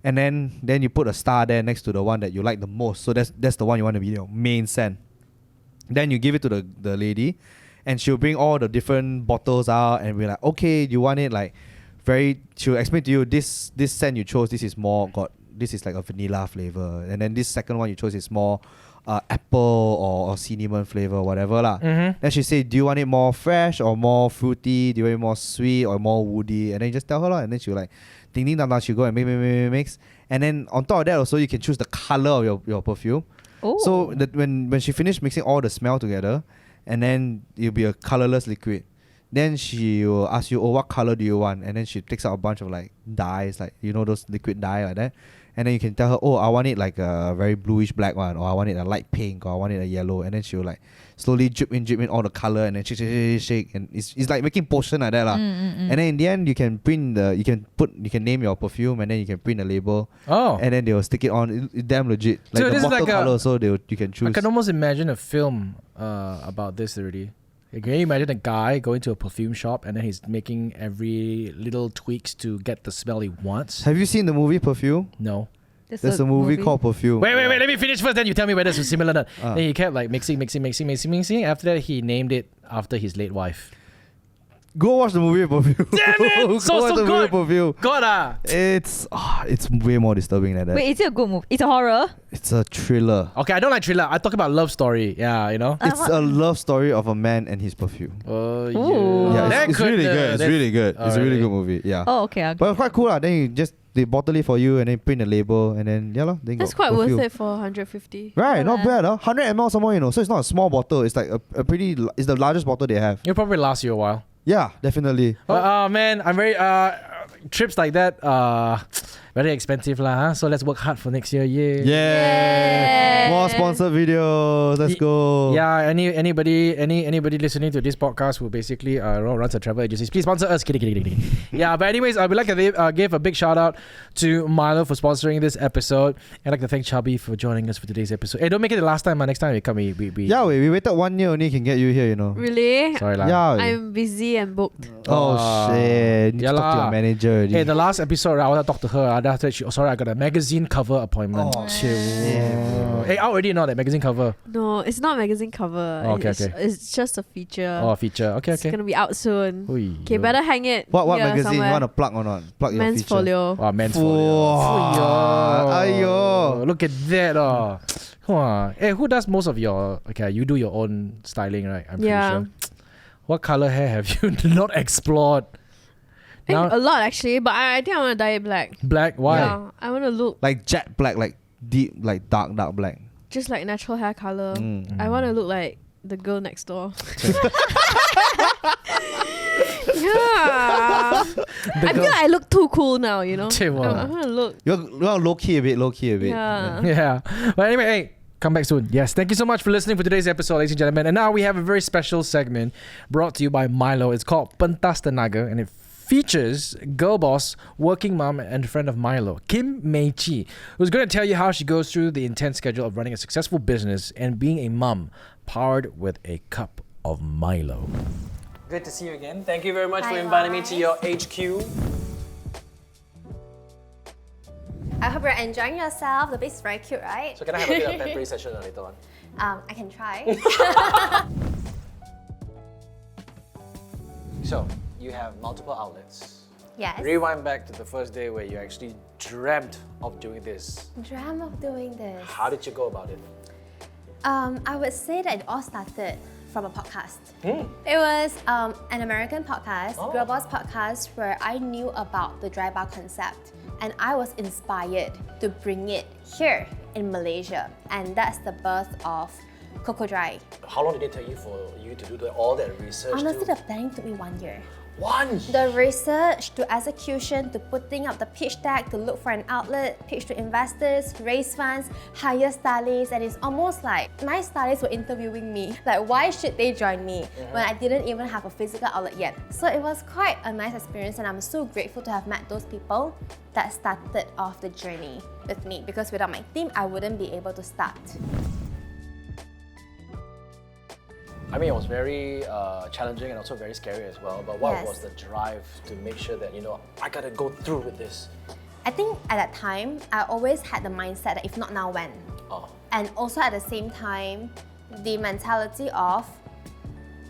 And then you put a star there next to the one that you like the most. So that's the one you want to be your main scent. Then you give it to the lady, and she'll bring all the different bottles out and be like, okay, you want it like she'll explain to you this scent you chose, this is like a vanilla flavor, and then this second one you chose is more apple or cinnamon flavor, whatever lah. Mm-hmm. Then she say, do you want it more fresh or more fruity? Do you want it more sweet or more woody? And then you just tell her lah, and then she'll like ding ding dang dang, she'll go and mix. And then on top of that also you can choose the color of your perfume. Oh. So that when she finished mixing all the smell together, and then it'll be a colorless liquid. Then she will ask you, oh, what color do you want? And then she takes out a bunch of like dyes, like those liquid dye like that. And then you can tell her, oh, I want it like a very bluish black one, or I want it a light pink, or I want it a yellow. And then she will like slowly drip in all the color, and then shake. And it's like making potion like that lah. And then in the end, you can print you can name your perfume, and then you can print a label. Oh. And then they will stick it on. It's damn legit. Like So the this is bottle like color, so you can choose. I can almost imagine a film about this already. Can you imagine a guy going to a perfume shop and then he's making every little tweaks to get the smell he wants? Have you seen the movie Perfume? No. There's a movie called Perfume. Wait, let me finish first, then you tell me whether it's similar or not. Then he kept like mixing. After that, he named it after his late wife. Go watch the movie Perfume. Damn it! Go So watch the movie good! Perfume. God ah! It's way more disturbing than that. Wait, is it a good movie? It's a horror? It's a thriller. Okay, I don't like thriller. I talk about love story. Yeah, you know? It's a love story of a man and his perfume. Oh, Ooh. Yeah, That it's could, really good. It's that- really good. Oh, It's a really really? good movie. Yeah. Oh, okay. But it's quite cool lah. Then they bottle it for you and then print a label and then then That's got quite perfume. worth it for 150. Right, not Yeah. bad. 100 ml some more, So it's not a small bottle. It's like a pretty. It's the largest bottle they have. It'll probably last you a while. Yeah, definitely. Oh man, I'm very trips like that very expensive lah. Huh? So let's work hard for next year. Yeah. Yeah. More sponsored videos. Let's go. Yeah, anybody listening to this podcast who basically runs a travel agency, please sponsor us. Kidding. Yeah, but anyways, I would like to give a big shout out to Milo for sponsoring this episode. I'd like to thank Cabi for joining us for today's episode. Hey, don't make it the last time. Next time we come, we Yeah, we waited 1 year only can get you here, Really? Sorry lah. Yeah. I'm busy and booked. Oh shit. You need Yeah to talk to lah. your manager already. Hey, the last episode, I want to talk to her. then after that, sorry, I got a magazine cover appointment. Oh, Hey, out already now that magazine cover. No, it's not magazine cover. Oh, okay, it's, okay. it's just a feature. Oh, feature. Okay, It's okay. gonna be out soon. Ui, Okay, better hang it. What here magazine somewhere. you want to plug or not? Plug your Men's feature. Folio. Wow, men's Wow. folio. Aiyo. Look at that. Wow. Hey, who does most of your... Okay, you do your own styling, right? I'm Yeah. pretty sure. What color hair have you not explored? Now, A lot actually, but I think I want to dye it black. black? Why? Yeah, I want to look Like jet black, like deep, like dark black. just like natural hair color. Mm. I want to look like the girl next door. Yeah. I feel like I look too cool now, you know. Chey, wow. I want to look. You're low key a bit. Yeah. Yeah. But anyway, hey, come back soon. Yes, thank you so much for listening for today's episode, ladies and gentlemen. And now we have a very special segment brought to you by Milo. It's called Pentas Tenaga, and it features girl boss, working mom, and friend of Milo, Kim May Chee, who's going to tell you how she goes through the intense schedule of running a successful business and being a mom, powered with a cup of Milo. Good to see you again. Thank you very much for Hi, inviting me to your guys. HQ. I hope you're enjoying yourself. The beach is very cute, right? So can I have a bit of pampery session later on? I can try. So, you have multiple outlets. Yes. Rewind back to the first day where you actually dreamt of doing this. Dream of doing this. How did you go about it? I would say that it all started from a podcast. It was an American podcast, Oh. Girl Boss podcast, where I knew about the dry bar concept, and I was inspired to bring it here in Malaysia, and that's the birth of Coco Dry. How long did it take you for you to do all that research? Honestly, to... the planning took me 1 year. One! The research to execution to putting up the pitch deck to look for an outlet, pitch to investors, raise funds, hire stylists, and it's almost like my stylists were interviewing me. Like, why should they join me when I didn't even have a physical outlet yet? So it was quite a nice experience, and I'm so grateful to have met those people that started off the journey with me, because without my team, I wouldn't be able to start. I mean, it was very challenging and also very scary as well. But what Yes. was the drive to make sure that, I gotta go through with this? I think at that time, I always had the mindset that if not now, when? Oh. And also at the same time, the mentality of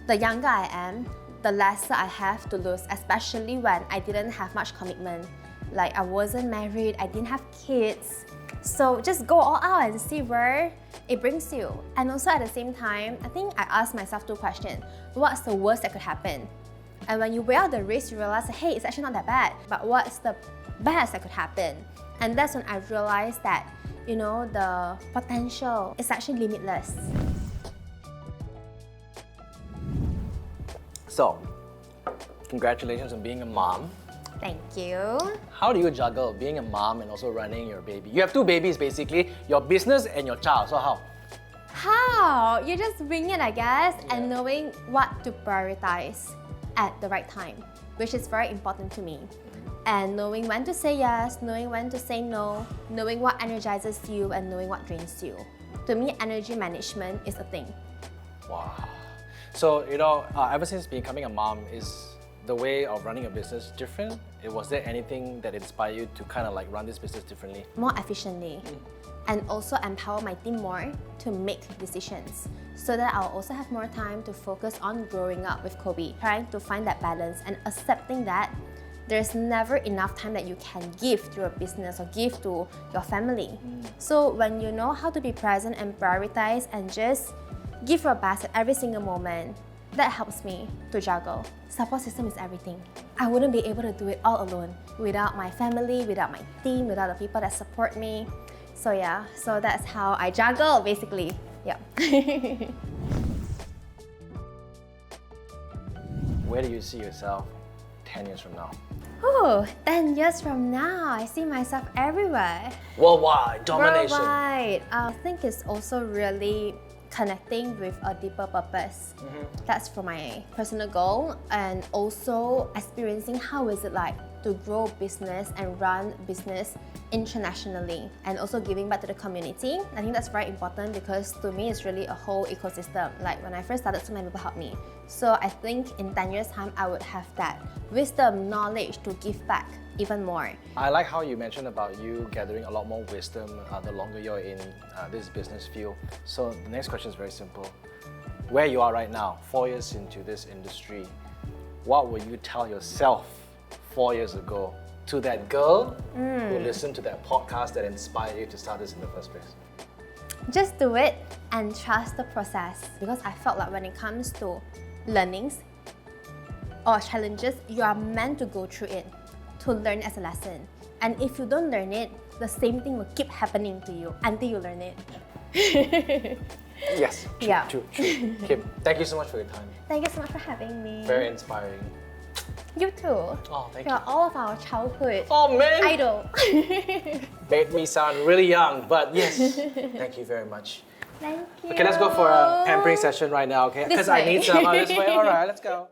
the younger I am, the lesser I have to lose, especially when I didn't have much commitment. Like, I wasn't married, I didn't have kids. So just go all out and see where it brings you. And also at the same time, I think I asked myself two questions. What's the worst that could happen? And when you weigh out the risk, you realize, hey, it's actually not that bad. But what's the best that could happen? And that's when I realized that, the potential is actually limitless. So, congratulations on being a mom. Thank you. How do you juggle being a mom and also running your baby? You have two babies basically, your business and your child. So how? How? You just wing it, I guess, and knowing what to prioritize at the right time, which is very important to me. And knowing when to say yes, knowing when to say no, knowing what energizes you and knowing what drains you. To me, energy management is a thing. Wow. So, ever since becoming a mom, is the way of running a business different? Was there anything that inspired you to kind of like run this business differently? More efficiently. And also empower my team more to make decisions, so that I'll also have more time to focus on growing up with Kobe, trying to find that balance and accepting that there's never enough time that you can give to your business or give to your family. So when you know how to be present and prioritize and just give your best at every single moment, that helps me to juggle. Support system is everything. I wouldn't be able to do it all alone without my family, without my team, without the people that support me. So yeah, so that's how I juggle basically. Yeah. Where do you see yourself 10 years from now? Oh, 10 years from now, I see myself everywhere. Worldwide, domination. Worldwide. I think it's also really connecting with a deeper purpose. That's for my personal goal, and also experiencing how is it like to grow business and run business internationally and also giving back to the community. I think that's very important because to me it's really a whole ecosystem. Like when I first started, so many people helped me. So I think in 10 years time I would have that wisdom, knowledge to give back even more. I like how you mentioned about you gathering a lot more wisdom the longer you're in this business field. So the next question is very simple. Where you are right now, 4 years into this industry, what would you tell yourself 4 years ago to that girl who listened to that podcast that inspired you to start this in the first place? Just do it and trust the process, because I felt like when it comes to learnings or challenges, you are meant to go through it to learn as a lesson. And if you don't learn it, the same thing will keep happening to you until you learn it. Yes, true, Yeah. true. Kim, thank you so much for your time. Thank you so much for having me. Very inspiring. You too. Oh, thank You're you. all of our childhood Oh man! idol. Made me sound really young, but yes, thank you very much. Thank you. Okay, let's go for a pampering session right now, okay? This Because I way. need some. Oh, this way. All right, let's go.